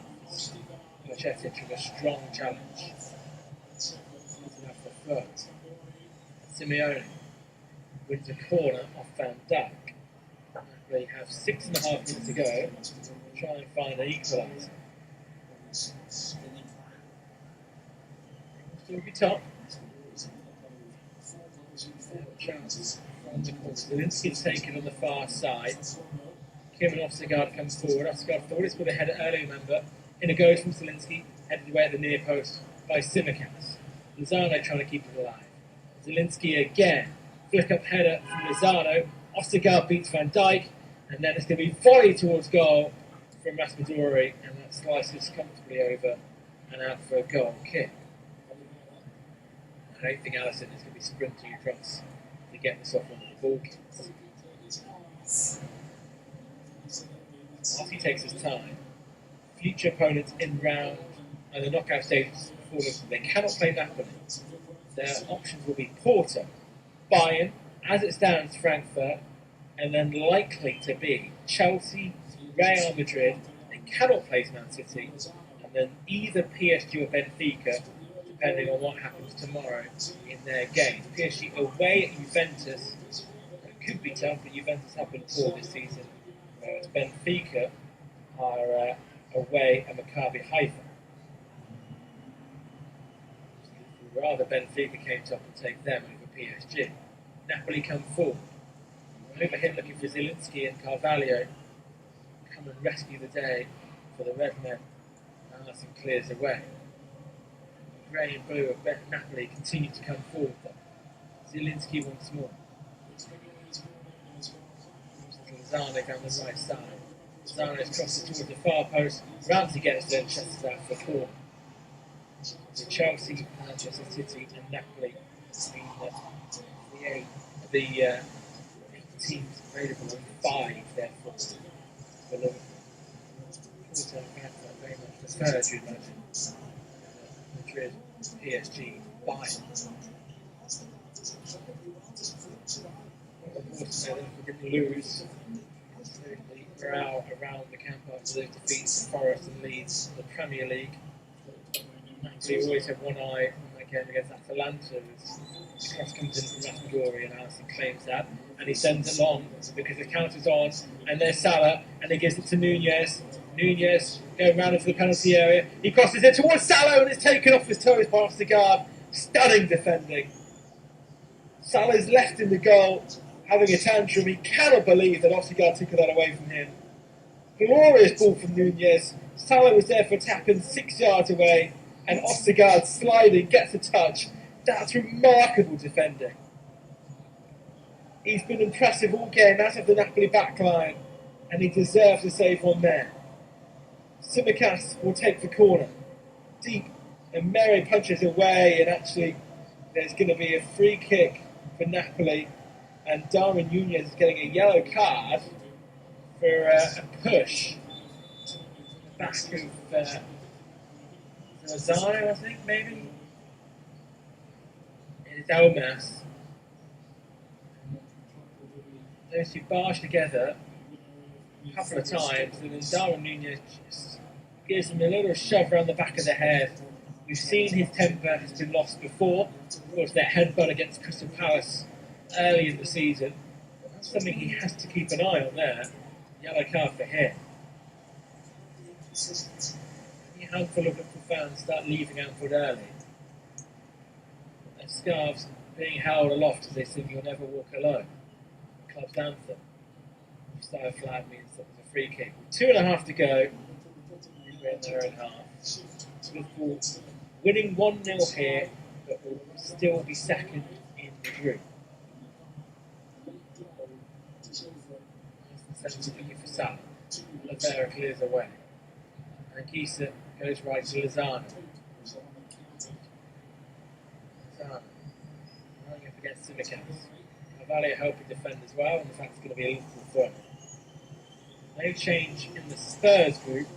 Tetic with a strong challenge. Not enough for foot. Simeone wins a corner off Van Dijk. They have 6.5 minutes to go. Try and find an equaliser. Still be top. Chance from the corner. Zielinski's taken on the far side. Kim and Ostergaard come forward. Ostergaard thought it's with a header earlier, remember. In a goes from Zielinski, headed away at the near post by Simicast. Lozano trying to keep it alive. Zielinski again. Flick up header from Lozano. Ostergaard beats Van Dijk. And then it's going to be volleyed towards goal from Raspadori, and that slices comfortably over and out for a goal kick. I don't think Alisson is going to be sprinting across to get this off one of the ball kicks. As he takes his time, future opponents in round and the knockout stages before them, they cannot play Napoli. Their options will be Porto, Bayern, as it stands, Frankfurt, and then likely to be Chelsea, Real Madrid, they cannot place Man City, and then either PSG or Benfica, depending on what happens tomorrow in their game. PSG away at Juventus, it could be tough, but Juventus have been poor this season, whereas Benfica are away at Maccabi Haifa. Rather Benfica came top and take them over PSG. Napoli come forward. Over him looking for Zielinski and Carvalho come and rescue the day for the red men. Alisson clears away. Grey and blue of Napoli continue to come forward though. Zielinski once more. Lozano down the right side. Lozano is crossed towards the far post. Ramsey gets there and shuts it out for a corner. So Chelsea, Manchester City and Napoli being the teams available on 5, therefore, for Liverpool. Also, very much preferred, you'd imagine, Madrid, PSG, Bayern. Of course, we didn't lose the morale around the camp after those defeats, Forest and Leeds in the Premier League. Napoli always have one eye on that game against Atalanta. The cross comes in from Raspadori and Alisson claims that, and he sends it long because the counter's on, and there's Salah, and he gives it to Nunez. Nunez going round into the penalty area. He crosses it towards Salah and it's taken off his toes by Ostergaard. Stunning defending. Salah's left in the goal, having a tantrum. He cannot believe that Ostergaard took that away from him. Glorious ball from Nunez. Salah was there for a tap-in 6 yards away, and Ostergaard sliding, gets a touch. That's remarkable defending. He's been impressive all game out of the Napoli backline, and he deserves a save one there. Simicast will take the corner. Deep, and Mary punches away, and actually there's going to be a free kick for Napoli, and Darwin Nunez is getting a yellow card for a push back of Lozano, I think, maybe. It's Elmas. Those two barge together a couple of times, and then Darwin Nunez just gives him a little shove around the back of the head. We've seen his temper has been lost before. Of course, that headbutt against Crystal Palace early in the season. That's something he has to keep an eye on there. Yellow card for him. A handful of Liverpool fans start leaving Anfield early. Their scarves being held aloft as they sing "You'll Never Walk Alone," the club's anthem. Offside flag means that there's a free kick. 2.5 to go. We're in their own half. Liverpool winning 1-0 here, but will still be second in the group. That's the sense for Salah. Oliveira clears away. And Gisa goes right to Lozano. Lozano running up against Simicans. Carvalho helping defend as well, and the fact it's going to be a Liverpool throw. No change in the Spurs group.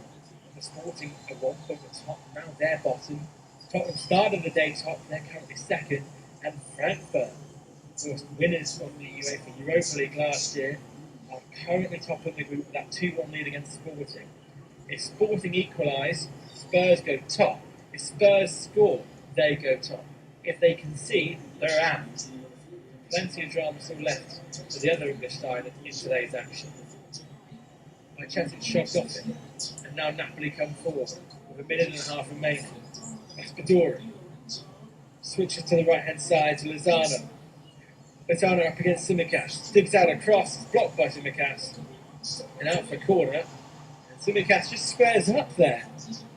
The Sporting are one from the top, now they're bottom. Tottenham started the day top, they're currently second. And Frankfurt, who were winners of the UEFA Europa League last year, are currently top of the group with that 2-1 lead against Sporting. If Sporting equalise, Spurs go top. If Spurs score, they go top. If they concede, they're out. Plenty of drama still left for the other English side in today's action. Manchester shoved off it, and now Napoli come forward with 1.5 minutes remaining. Raspadori switches to the right hand side to Lozano. Lozano up against Simicas, digs out a cross, blocked by Simicas, and out for a corner. And Simicas just squares up there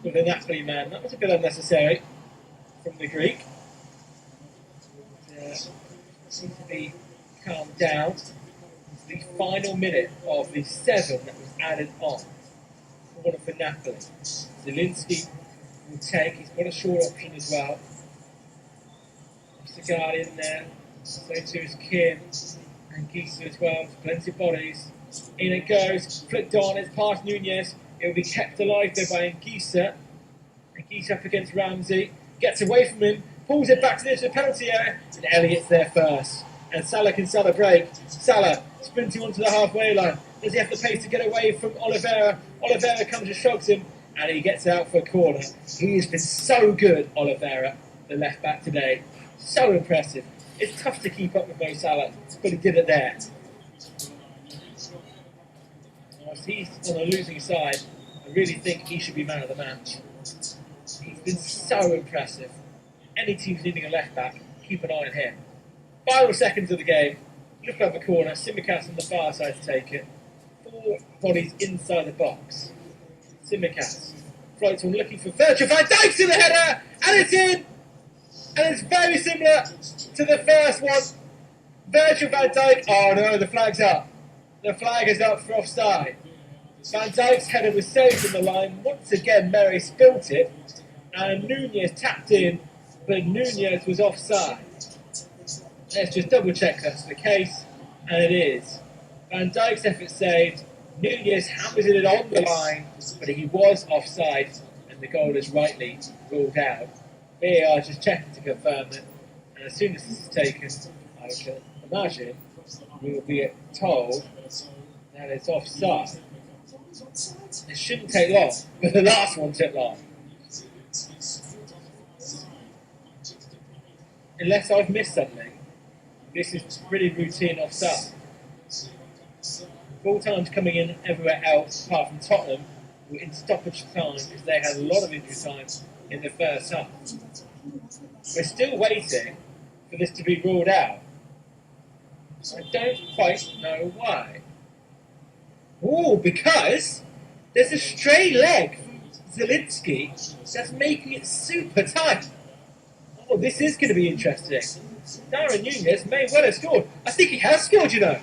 with the Napoli man. That was a bit unnecessary from the Greek. Seems to be calmed down. It's the final minute of the 7 that was added on. Corner for Napoli. Zielinski will take. He's got a short option as well. Sagard in there. So too is Kim and Gisa as well. Plenty of bodies. In it goes. Flicked on. It's past Nunez. It will be kept alive there by Ngisa. Ngisa up against Ramsey. Gets away from him. Pulls it back to the penalty area. And Elliott's there first. And Salah can celebrate. Salah sprinting onto the halfway line. Does he have the pace to get away from Oliveira? Oliveira comes and shoves him. And he gets out for a corner. He has been so good, Oliveira, the left back today. So impressive. It's tough to keep up with Mo Salah, but he did it there. Whilst he's on the losing side, I really think he should be man of the match. He's been so impressive. Any team's needing a left back, keep an eye on him. Final seconds of the game. Look at the corner. Simicas on the far side to take it. 4 bodies inside the box. Simicas floats on looking for Virgil van Dijk's in the header, and it's in! And it's very similar to the first one. Virgil van Dijk. Oh no, the flag's up. The flag is up for offside. Van Dijk's header was saved in the line. Once again, Mary spilt it, and Nunez tapped in, but Nunez was offside. Let's just double check that's the case, and it is. Van Dijk's effort saved. Nunez hammers it on the line, but he was offside, and the goal is rightly ruled out. VAR just checking to confirm it, and as soon as this is taken, I can imagine we will be told that it's offside. It shouldn't take long, but the last one took long. Unless I've missed something, this is pretty routine offside. Full times coming in everywhere else apart from Tottenham were in stoppage time because they had a lot of injury time in the first half. We're still waiting for this to be ruled out. I don't quite know why. Oh, because there's a stray leg from Zielinski that's making it super tight. Oh, this is going to be interesting. Darwin Nunez may well have scored. I think he has scored, you know.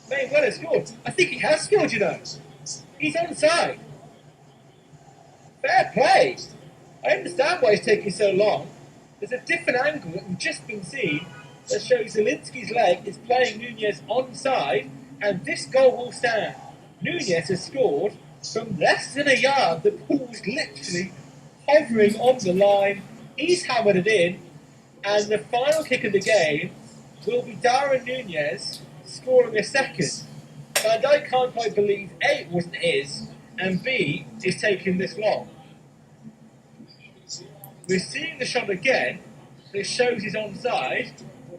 May well have scored. I think he has scored, you know. He's onside. Fair play. I understand why he's taking so long. There's a different angle that we've just been seen that shows Zielinski's leg is playing Nunez onside, and this goal will stand. Nunez has scored from less than a yard. The ball's literally hovering on the line. He's hammered it in, and the final kick of the game will be Darwin Nunez scoring a second. And I can't quite believe A, it wasn't his, and B, it's taking this long. We're seeing the shot again. It shows he's onside.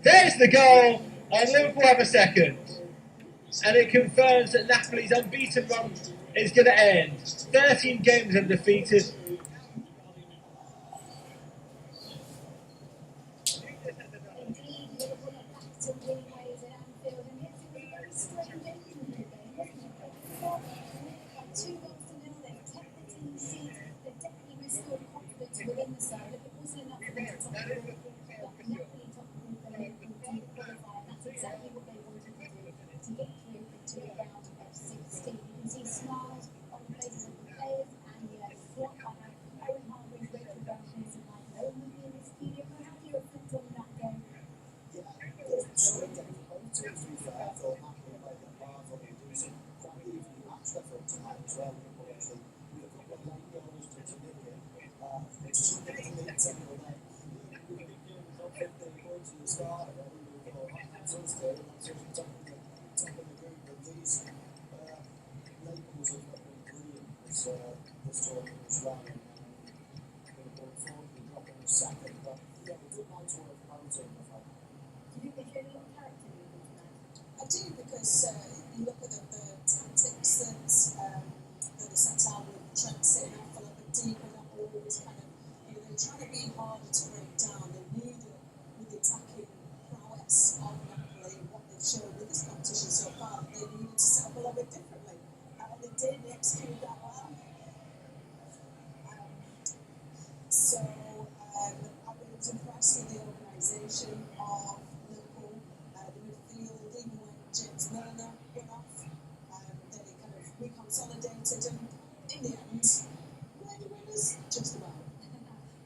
There's the goal, and Liverpool have a second. And it confirms that Napoli's unbeaten run is going to end. 13 games undefeated. I do, because you look at the tactics that are set out with Trent sitting out for a bit deep, and that ball was kind of, they're trying to be harder to break down. They knew that with the attacking prowess of Napoli, what they've shown with this competition so far, they needed to set up a little bit differently. And they did, they executed that well. So I was impressed with the organisation of Liverpool, the midfield, even when James Milner went off, they kind of reconsolidated, and in the end, worthy winners, just about.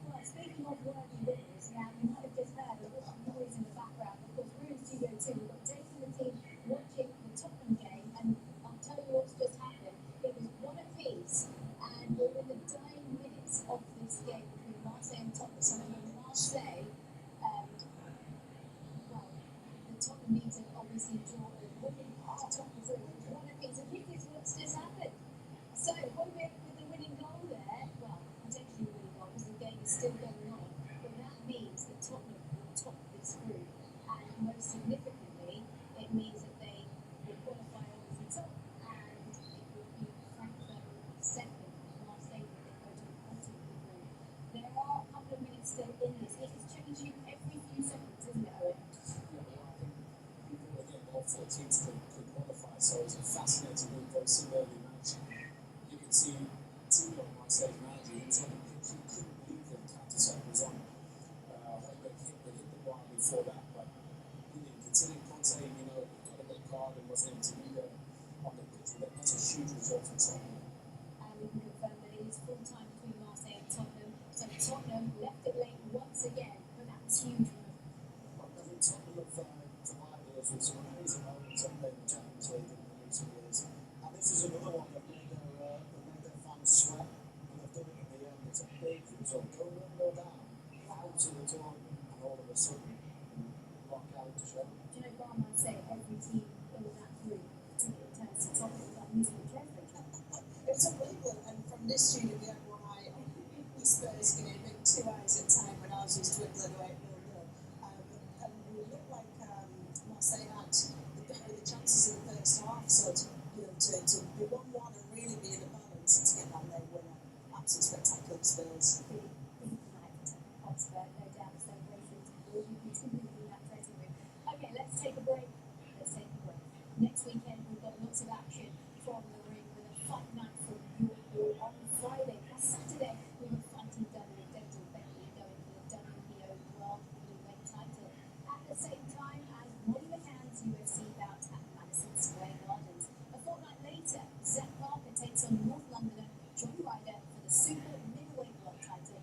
Well, speaking of worthy winners, now you might have just heard a lot of noise in the background. Of course, we're in Studio 2, we've got Jason and the team watching the Tottenham game, and I'll tell you what's just happened. It was one apiece, and we're in the dying minutes of this game between Marseille and Tottenham. So Marseille, well, the Tottenham need to obviously draw a winning Tottenham through. It was one apiece, and this is what's just happened. So, with the winning goal there, well, potentially winning goal because the game is still going on, but that means that Tottenham will top this group, and most significantly, it means that they will qualify obviously top, and it will be Frankfurt second, Marseille will then go to the bottom of the group. There are a couple of minutes still in this. It is changing every few seconds, isn't it, Owen? Yeah, well, I think again, all 4 teams could qualify, so it's a fascinating move, very similarly match. You can see two of Marseille's manager, he was on the pitch, he couldn't believe the counter-attack was on. Hit the bar before that, but considering Conte, got a red card and wasn't able to be there on the pitch, that's a huge result for Tottenham. And we can confirm that it is full time between Marseille and Tottenham. So Tottenham left it late once again, but that was huge. I think Tottenham have provided us with some amazing moments on playing the Champions League in recent years. And this is another one that made their fans sweat, and they've done it in the end. It's a big result. Go 1-0 down, out to the door, and all of a sudden, lock out to show. Do you know, Bar might say every team in that group, particularly in terms of Tottenham, got music and everything. It was unbelievable, and from this studio we had one eye on the Spurs game and 2 eyes at a time when ours was dwindling away at 0-0. And it looked like Marseille had the better of the chances in the first half, so to be 1-1 and really be in a balance and to get that late winner, absolutely spectacular Spurs. Big night at Hotspur, no doubt, celebrations will be continuing in that dressing room. Okay, let's take a break. Next weekend we've got lots of action from the ring with a fight night from Liverpool on Friday. Plus Saturday we were fighting Dental Beckley going for the WBO World Heavyweight title. At the same time as Molly McCann's UFC bout at Madison Square Gardens. A fortnight later, Zach Parker takes on North Londoner John Ryder for the super middleweight world title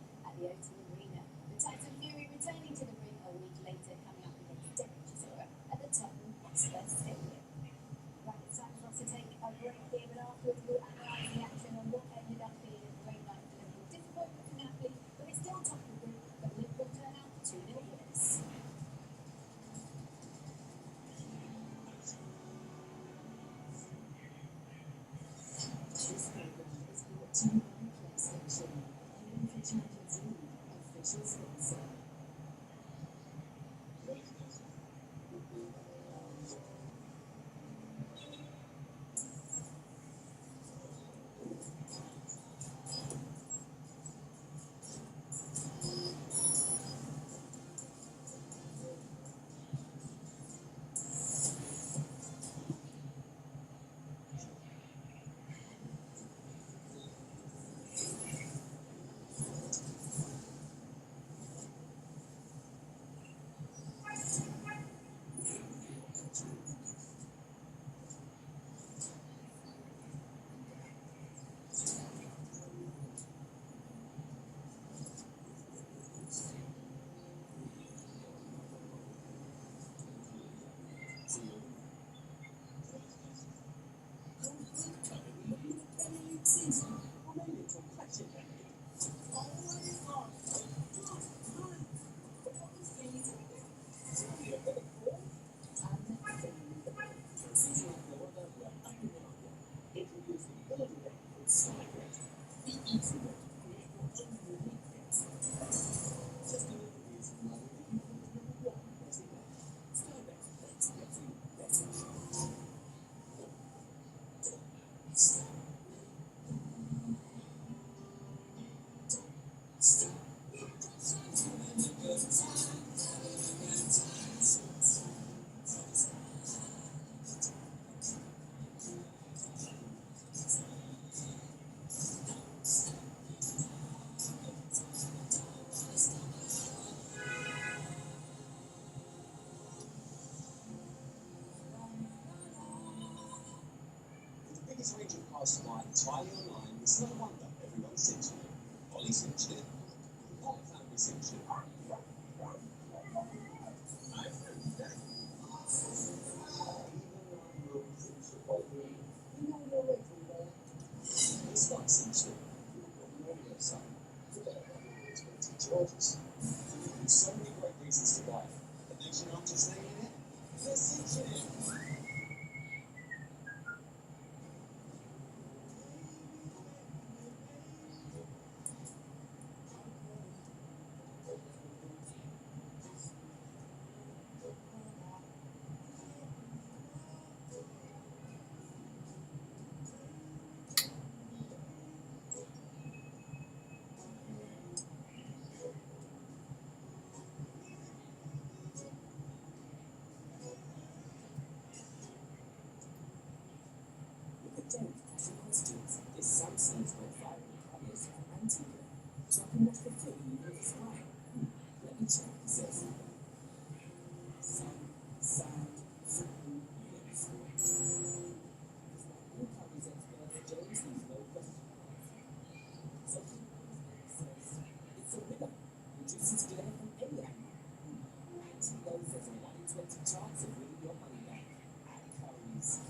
Biggest range of cars to buy entirely online, it's no wonder everyone cinched it. Ollie cinched it. The whole family cinched it. This guy cinched it. George's. There's so many great reasons to buy it. But next year I'm just saying it. They're cinching it. Don't ask questions. This Samsung's got viral colours and anti-glare, so I can watch the film even if it's bright. Let me check, he says. Sun, sand, football, lips. It's like all colours expert James needs no question marks. So he says, it's a winner. Reduces glare from any angle. And he knows there's a 1 in 20 chance of winning your money back at Curry's.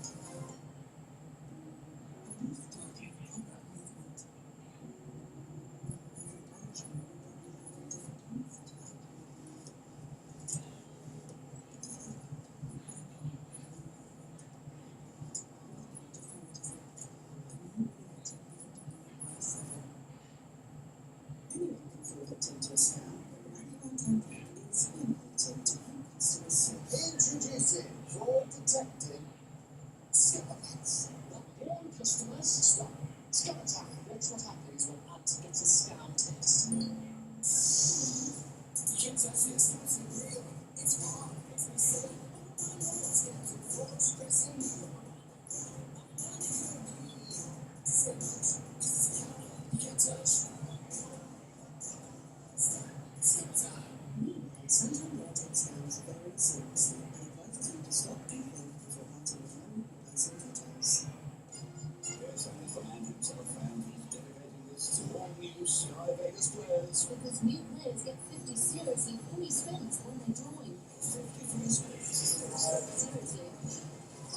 Introducing Fraud Detective Scammer. Not all customers stop. Scammer time. Watch what happens when ads get a scam text. Kids actually it's real. It's hard. It's insane. Fraud's pressing. Get touch. Santander takes scams very seriously and advises you to stop and think before acting with money or personal details. Here's something from Andrew to a fan who's dedicating this to all new Sky Vegas players. Because new players get 50 seriously free spins when they join. 50 free spins. Seriously.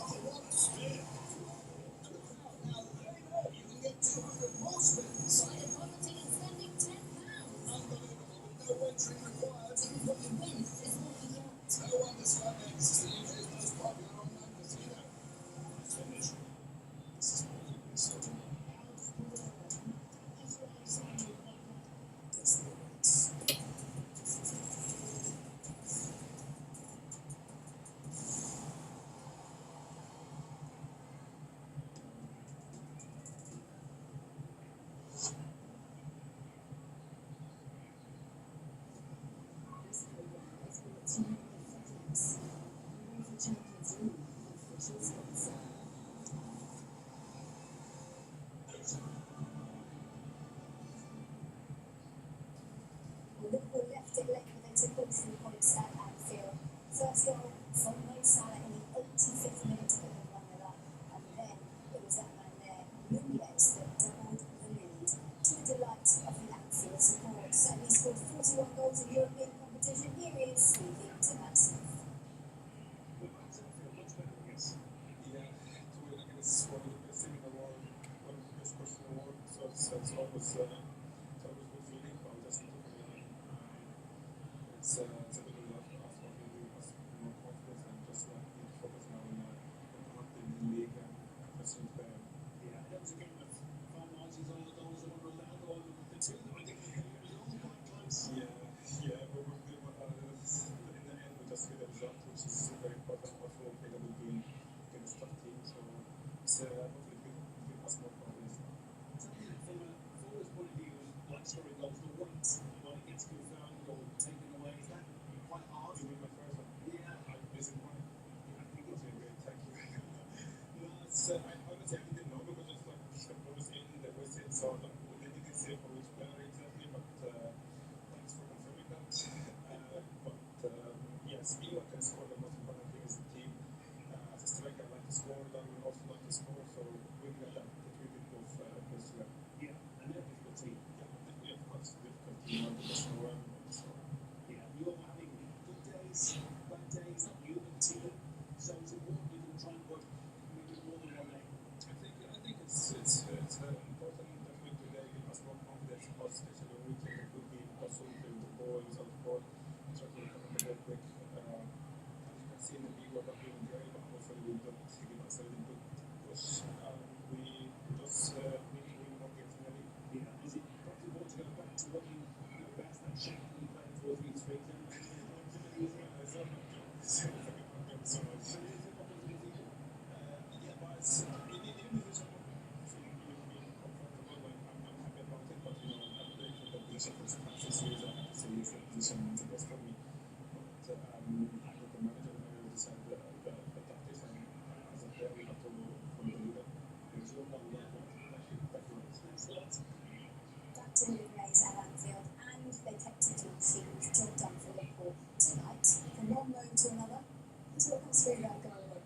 Oh, what spin! And the crowd now, there you go, you can get 200 more spins. By depositing and spending £10. Unbelievable, with no entry required. Because what you win is what you get. No wonder Sky Vegas is the UK's most popular online casino. Nice finish. This is more than we saw tonight. Desperate. to put 3 points at Anfield. First goal from Mo Salah in the 85th minute to put them 1-0 up, and then it was that man there, Nunez, that doubled the lead. To the delight of the Anfield support. Certainly scored 41 goals in European competition. Here he is speaking to Matt Smith. It's always good feeling, but just it's a bit of us giving us more confidence and just need to focus now on the league and pressing Spain. Yeah, that was a game of fun margins, all the goals that were allowed, all the two that I think it was all quite close. Yeah, but in the end we just get a result, which is very important for AWB against tough teams. So it's hopefully give us more confidence. From a forwards point of view, like scoring goals, the once when it gets confirmed or taken away, is that quite hard? You mean my first one? Yeah, I missed one. I think it's a great thank you. No, it's, I honestly didn't know because it's like the ball was in, the was in, so they didn't say for which player exactly, but thanks for confirming that. Yes, anyone can score. The most important thing is the team. As a striker, I like to score, then we also like to score, so we got that we did both together. Yeah, and they're a difficult team. Yeah, of course, difficult team, one of the best in the world. So, yeah, you're having good days, bad days, not you, but the team. So it's important you can try and put maybe more than one day. I think it's important that we today give us more confidence, especially when we take a good game, also with the ball, without the ball, try to recover very quick. As you can see in the league, we're not doing great, but hopefully we don't give us a little bit push. We just need more games in the league. Yeah, is it possible to go back to what you know best, that shape when you play 4-3-3? So much. Yeah, but it's even if it's being comfortable, I'm happy about it. But I'm playing for the position for the past 6 years. I have to say it's the position the best for me. But I let the manager decide the tactics, and as a player, we have to follow the leader. There's no one like that. Thanks a lot. Back to the race at Anfield, and they kept it clean sheet. Job done for Liverpool. Tonight, from one mode to another, talk us through that goal.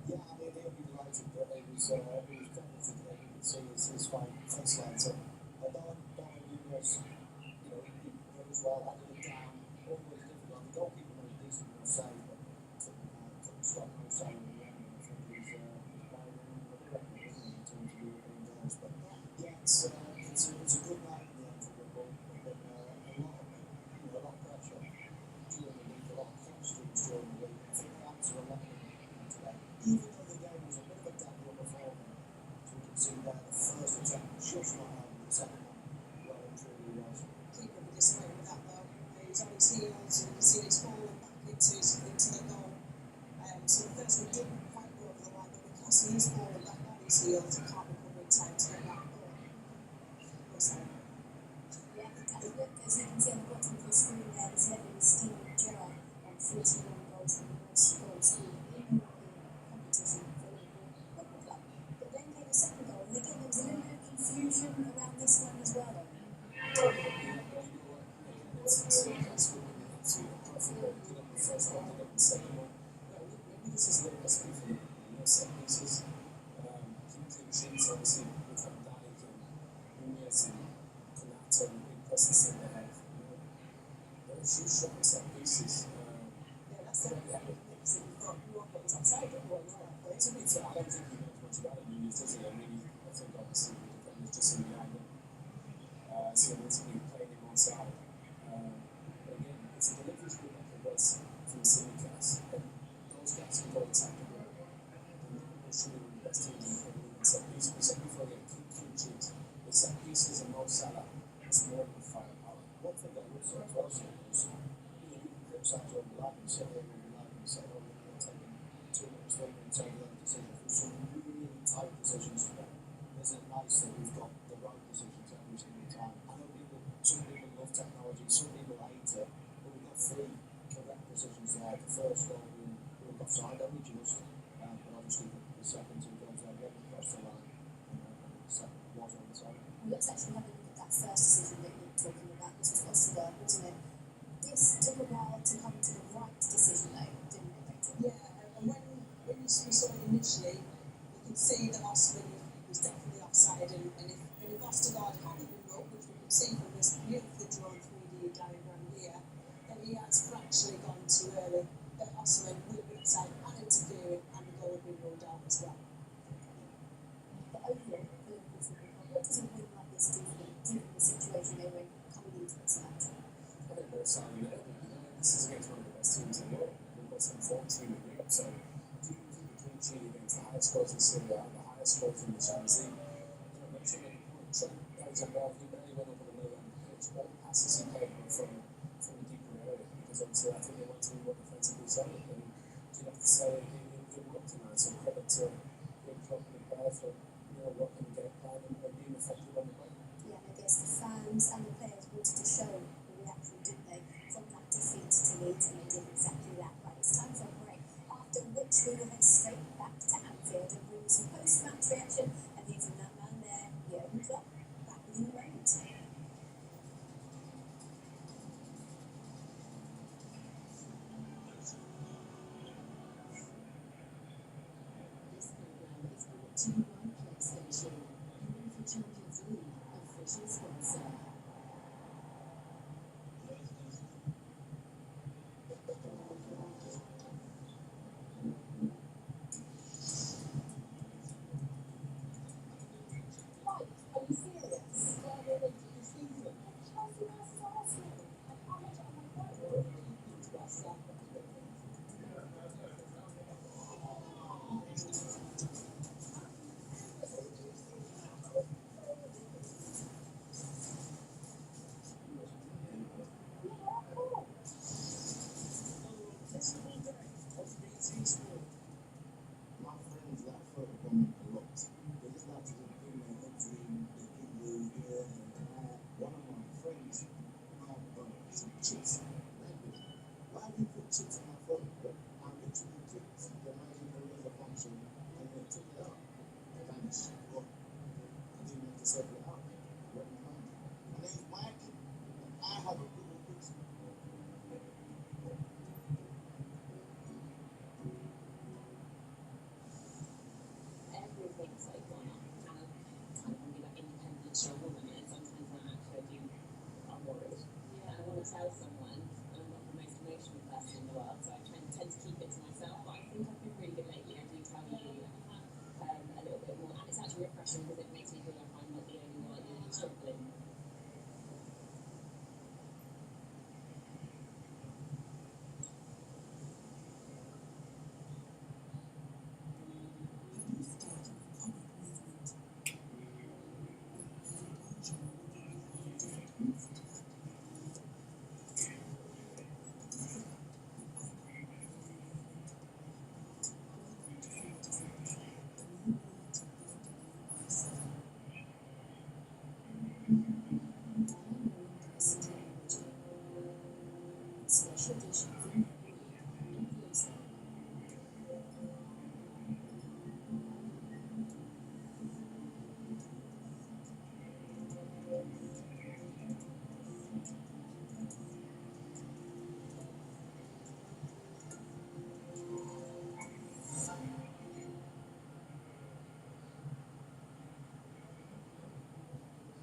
Yeah, I mean, they'll be delighted that it was coming today. You can see his fine face lines up. Darwin Nunez, he plays well, handed it down, always difficult. The goalkeeper made a decent enough save, but couldn't stop no save in the end. I think he's playing another record, isn't he, in terms of European goals. But yeah, it's a good night in the end for Liverpool. There's been a lot of pressure during the week, a lot of questions during the week. I think they answer a lot of them today. Even though the game was a bit of a gamble before, so we can see that the first attempt was just not out, the second one well and truly was. Keeper will be disappointed with that though. He's on his heels, and you can see he's falling back into the goal. So the first one didn't quite go over the line, but because he's falling back on his heels, he can't recover in time to get that goal. Yeah, as you can see on the bottom of the screen there, there's Evan Steven Gerrard on 41 goals and most goals scored in European competition for Liverpool Football Club. But then came the second goal, and again there was a little bit of confusion around this one as well. First one, they got the second one. Maybe this is a little recipe for the set pieces. Keep clean sheets, obviously, with Van Dijk and Nunez and Konate and big presence in there. There are a few strong set pieces. Yeah, that's the mix that you've got. You want what was outside, don't you? But to be fair, I don't think he knows much about it, Nunez, does he? I think obviously the defender's just in behind him. So it's going to be playing him on side. But again, it's a delivery school like it was from the Simicast, and those guys can go attack the ball. Liverpool should be one of the best teams in the league in set pieces. We said before, again, keep clean sheets. The set pieces and Mo Salah, it's more than firepower. One thing I would say as well, is you can criticise what we like and say what we like and say, oh, we're taking 2 minutes, 3 minutes over the decisions. There's some really tight decisions today. Isn't it nice that we've got the right decisions every single time? I know some people love technology, some people hate it, but we've got 3 correct decisions there. The first goal we were offside, only just, but obviously the second 2 goals there, we haven't crossed the line, and the second was on the side. Well, let's actually have a look at that first decision that you're talking about. This was Osterberg, wasn't it? This he has actually gone too early. Osman would have been offside and interfering, and the goal had been ruled out as well. But overall, for Liverpool Football Club, what does a win like this do for them, given the situation they were in coming into this match? I think we're excited there. This is against one of the best teams in the world. We've got some form team in Europe, so keep a clean sheet against the highest scores in Serie A, the highest scores in the Champions League. Make sure that Trent Alexander, he barely went up on the middle of the pitch. All the passes he played were from the deeper area, because obviously I think they want to be more defensively solid, and you'd have to say it worked tonight. So credit to Jurgen Klopp and the player for working the game plan and being effective on the play. Yeah, and I guess the fans and the players wanted to show the reaction, didn't they, from that defeat to Leeds, and they did exactly that. Right, it's time for a break, after which we will head straight back to Anfield and bring you some post-match reaction and hear from that man there, Jurgen Klopp. Back with you in a moment. This program is brought to you by PlayStation, UEFA Champions League official sponsor. Mike, are you serious? Chelsea versus Arsenal. I can't watch it on my phone. Yes, yeah. My friends like football a lot. They just like to just bring their heads in, they think they're here and there. One of my friends had some chips. Why have you put chips on my phone? I literally clicked the magic eraser function and then took it out. It vanished. What? I didn't have to circle it out. I went my hand. My name's Mike. I have a Google Pixel. Everything's like gone up, and I kind of want to be that independent, strong woman, and sometimes I actually I'm worried. Yeah. And I want to tell someone, and I'm not the most emotional person in the world, so I tend to keep it to myself. But I think I've been really good lately. I do tell you a little bit more, and it's actually refreshing because it makes me feel like I'm not the only one struggling. Special edition from inclusive.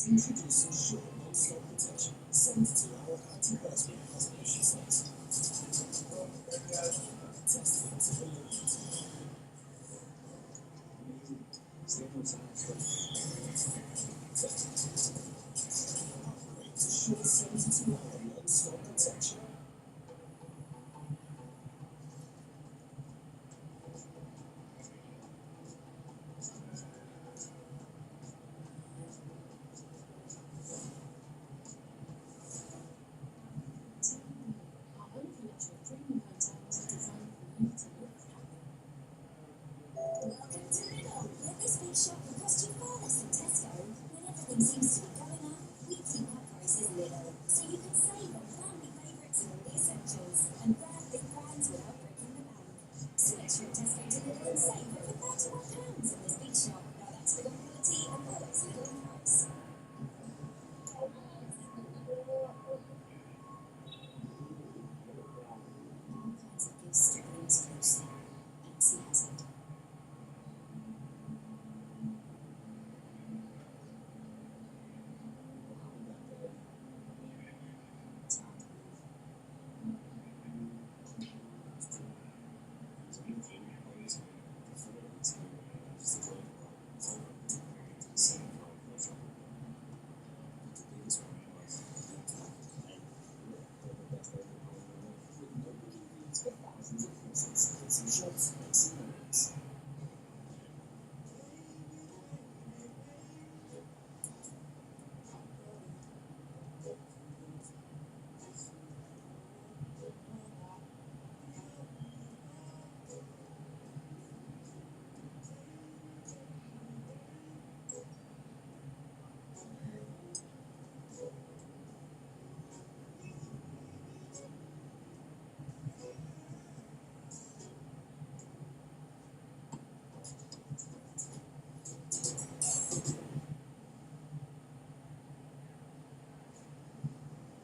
Introducing Sure Non-Stop Protection, 72-hour anti-perspirant preservation sets. Tested to the limit. Stable time strength. Upgrade to Sure 72-hour non-stop protection. Our own collection of premium hotels are designed for you to live happy. just experience.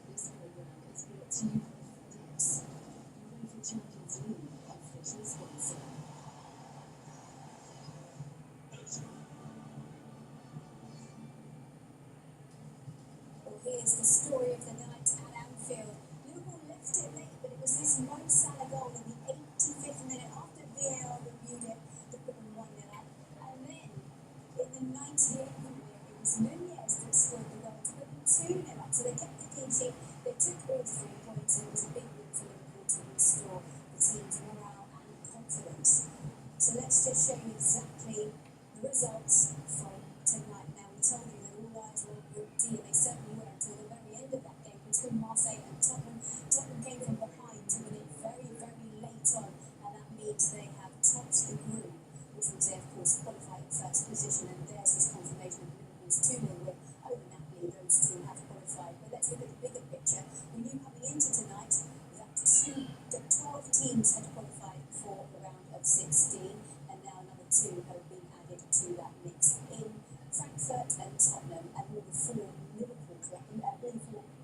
This program is brought to you by FedEx, UEFA Champions League official sponsor. Well, here's the story of the night at Anfield. Liverpool left it late, but it was this Mo Salah goal in the 85th minute after VAR reviewed it that put them 1-0 up. And then in the 98th minute, it was Nunez that scored the goal to put them 2-0 up. So they kept the clean sheet. They took all 3 points, and it was a big win for Liverpool to restore the team's morale and confidence. So let's just show you exactly the results from tonight. Now, we told you that all eyes were on Group D, and they certainly were until the very end of that game between Marseille and Tottenham. Tottenham came from behind to win it very, very late on, and that means they have topped the group, which means they, of course, qualify in first position, and there's this confirmation of Liverpool's 2-0 win over Napoli. Those two have qualified. But let's look at the bigger picture. We knew coming into tonight that 12 teams had qualified for the round of 16, and now another 2 have been added to that mix in Frankfurt and Tottenham, and all the 4 Liverpool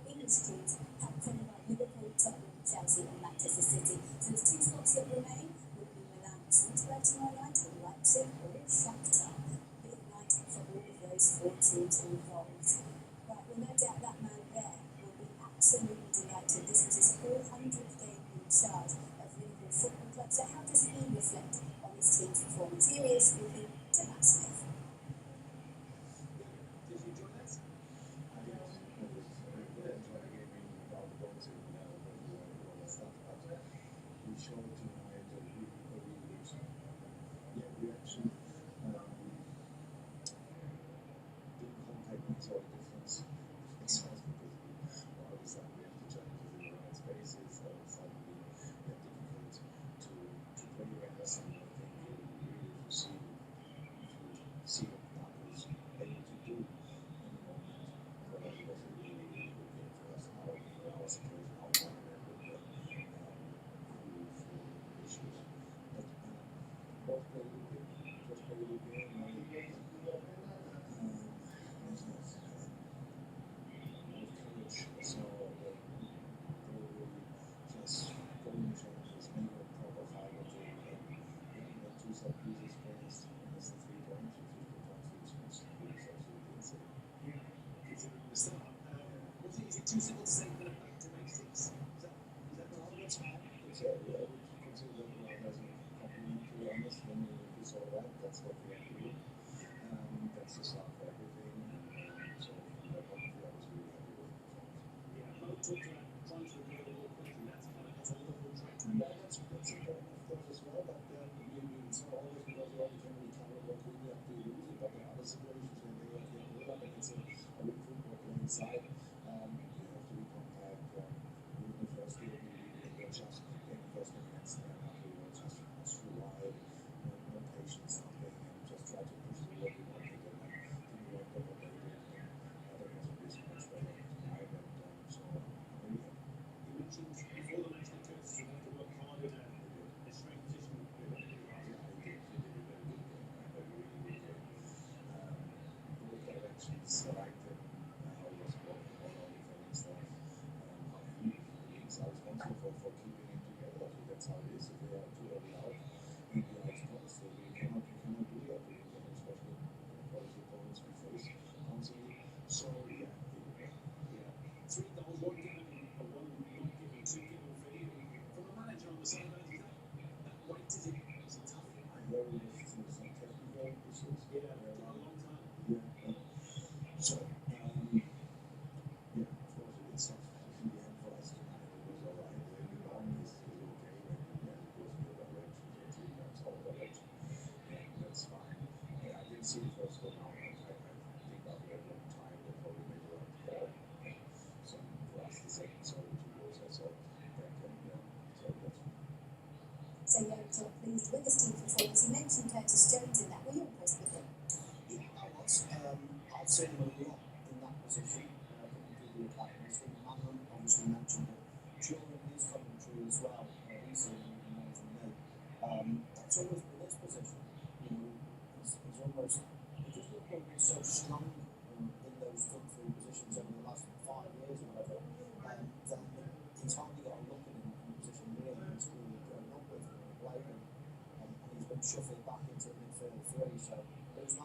English teams have qualified: Liverpool, Tottenham, Chelsea, and Manchester City. So there's 2 spots that remain. Will it be Milan tomorrow night, or Leipzig, or Shakhtar? Big night for all of those 4 teams involved. Right, well, no doubt that man there will be absolutely delighted. This is his 400th game in charge of Liverpool Football Club. So how does he reflect on his team's performance? Here he is speaking to Matt Smith. Did you enjoy that? We showed tonight a really reaction. Didn't contact makes all the difference. It's hard because all of a sudden we have to jump into the right spaces. All of a sudden we have difficult to play against, and I think really to see what Napoli's able to do in the moment. So that was a really good game for us. Our situation, our partner with the issues. But both play a good game. Just play a good game. So probably just going challenges, maybe a proper high of the getting the 2 set pieces placed, and it's the 3 points, which is the points which is absolutely insane. Yeah, considering the start. Is it too simple to say we're going to back to basics? Is that the target? It's I would consider that as a compliment, to be honest. When it's all right, that's what we have to do.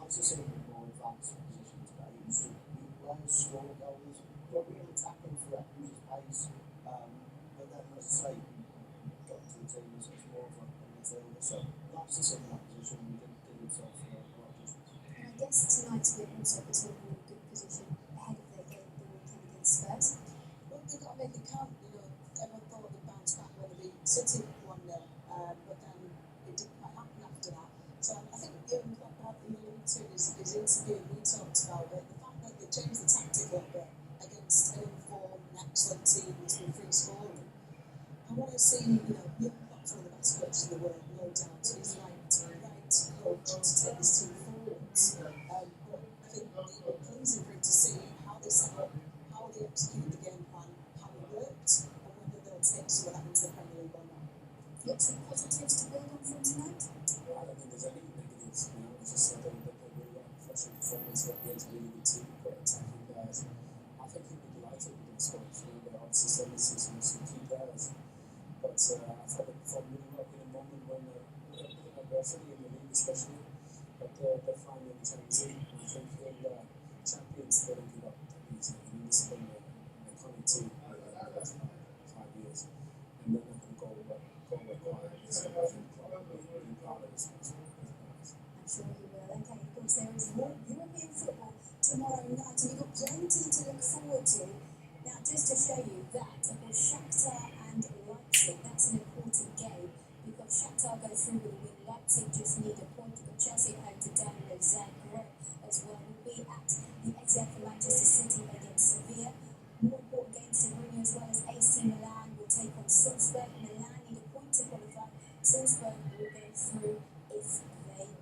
likes to see him in more advanced positions, but he used to be players, score goals, got real attacking threat, use his pace. But then, as I say, he got to the team as more of a midfielder. So nice to see him in that position. He did himself a lot of justice. And I guess tonight we're also put him in a good position ahead of their game the weekend against Spurs. Well, they've got to make it count. Everyone thought they'd bounce back when they beat City 1-0, but then it didn't quite happen after that. So I think Jurgen Klopp had alluded to in his interview, we talked about it, the fact that they changed the tactic a little bit against an informed and excellent team that's been free scoring. I want to see, Jurgen Klopp's one of the best coaches in the world, no doubt. He's the right coach to take this team forwards. But I think it was pleasing for him to see how they set up, how they executed the game plan, how it worked, and whether they'll take some of that into the Premier League or not. Lots of positives to build on from tonight. I don't think there's any negatives. It's just that they really got a professional performance. They had a really good team, great attacking players. I think he'd be delighted with the squad. They're obviously still missing some key players. But I thought they performed really well in a moment when they're adversity in the league, especially. But they're finally in the Champions League. And I think he'll champions they don't give up that easy. This has been an iconic team over the last 5 years. And then they're going to go quiet. So I think Klopp will be really proud of his players. I'm sure he will. Okay, of course, there is more European football tomorrow night, and we've got plenty to look forward to. Now, just to show you that, of course, Shakhtar and Leipzig, that's an important game because Shakhtar go through with a win. Leipzig just need a point. We've got Chelsea at home to Dynamo Zagreb as well. We'll be at the Etihad for Manchester City against Sevilla. More important games to bring you as well as AC Milan will take on Salzburg. Milan need a point to qualify. Salzburg will go through if they win.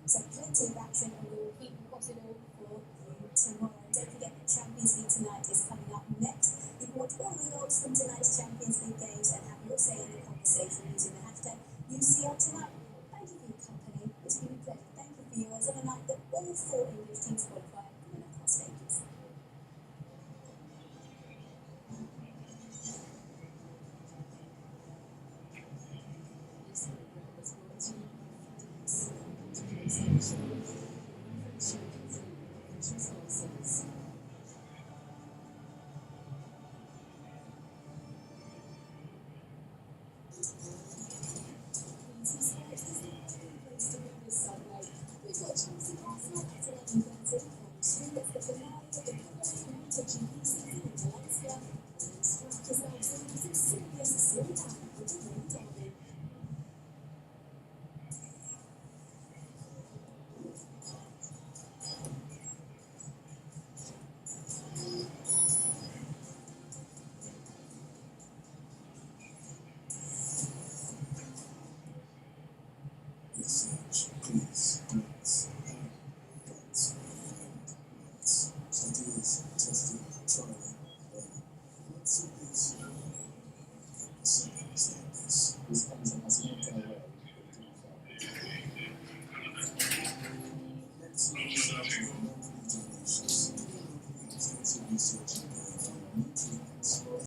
So plenty of action, and we will keep you posted all for you tomorrow. Don't forget the Champions League tonight is coming up next. You can watch all the results from tonight's Champions League games and have your say in the conversation using the hashtag UCLTonight. Thank you for your company. It's been a pleasure. Thank you for yours on a night that all 4 English teams qualify for the knockout stages. Research, quiz, notes, guides, notes, ideas, testing, trialing, learning. Lots of this, sometimes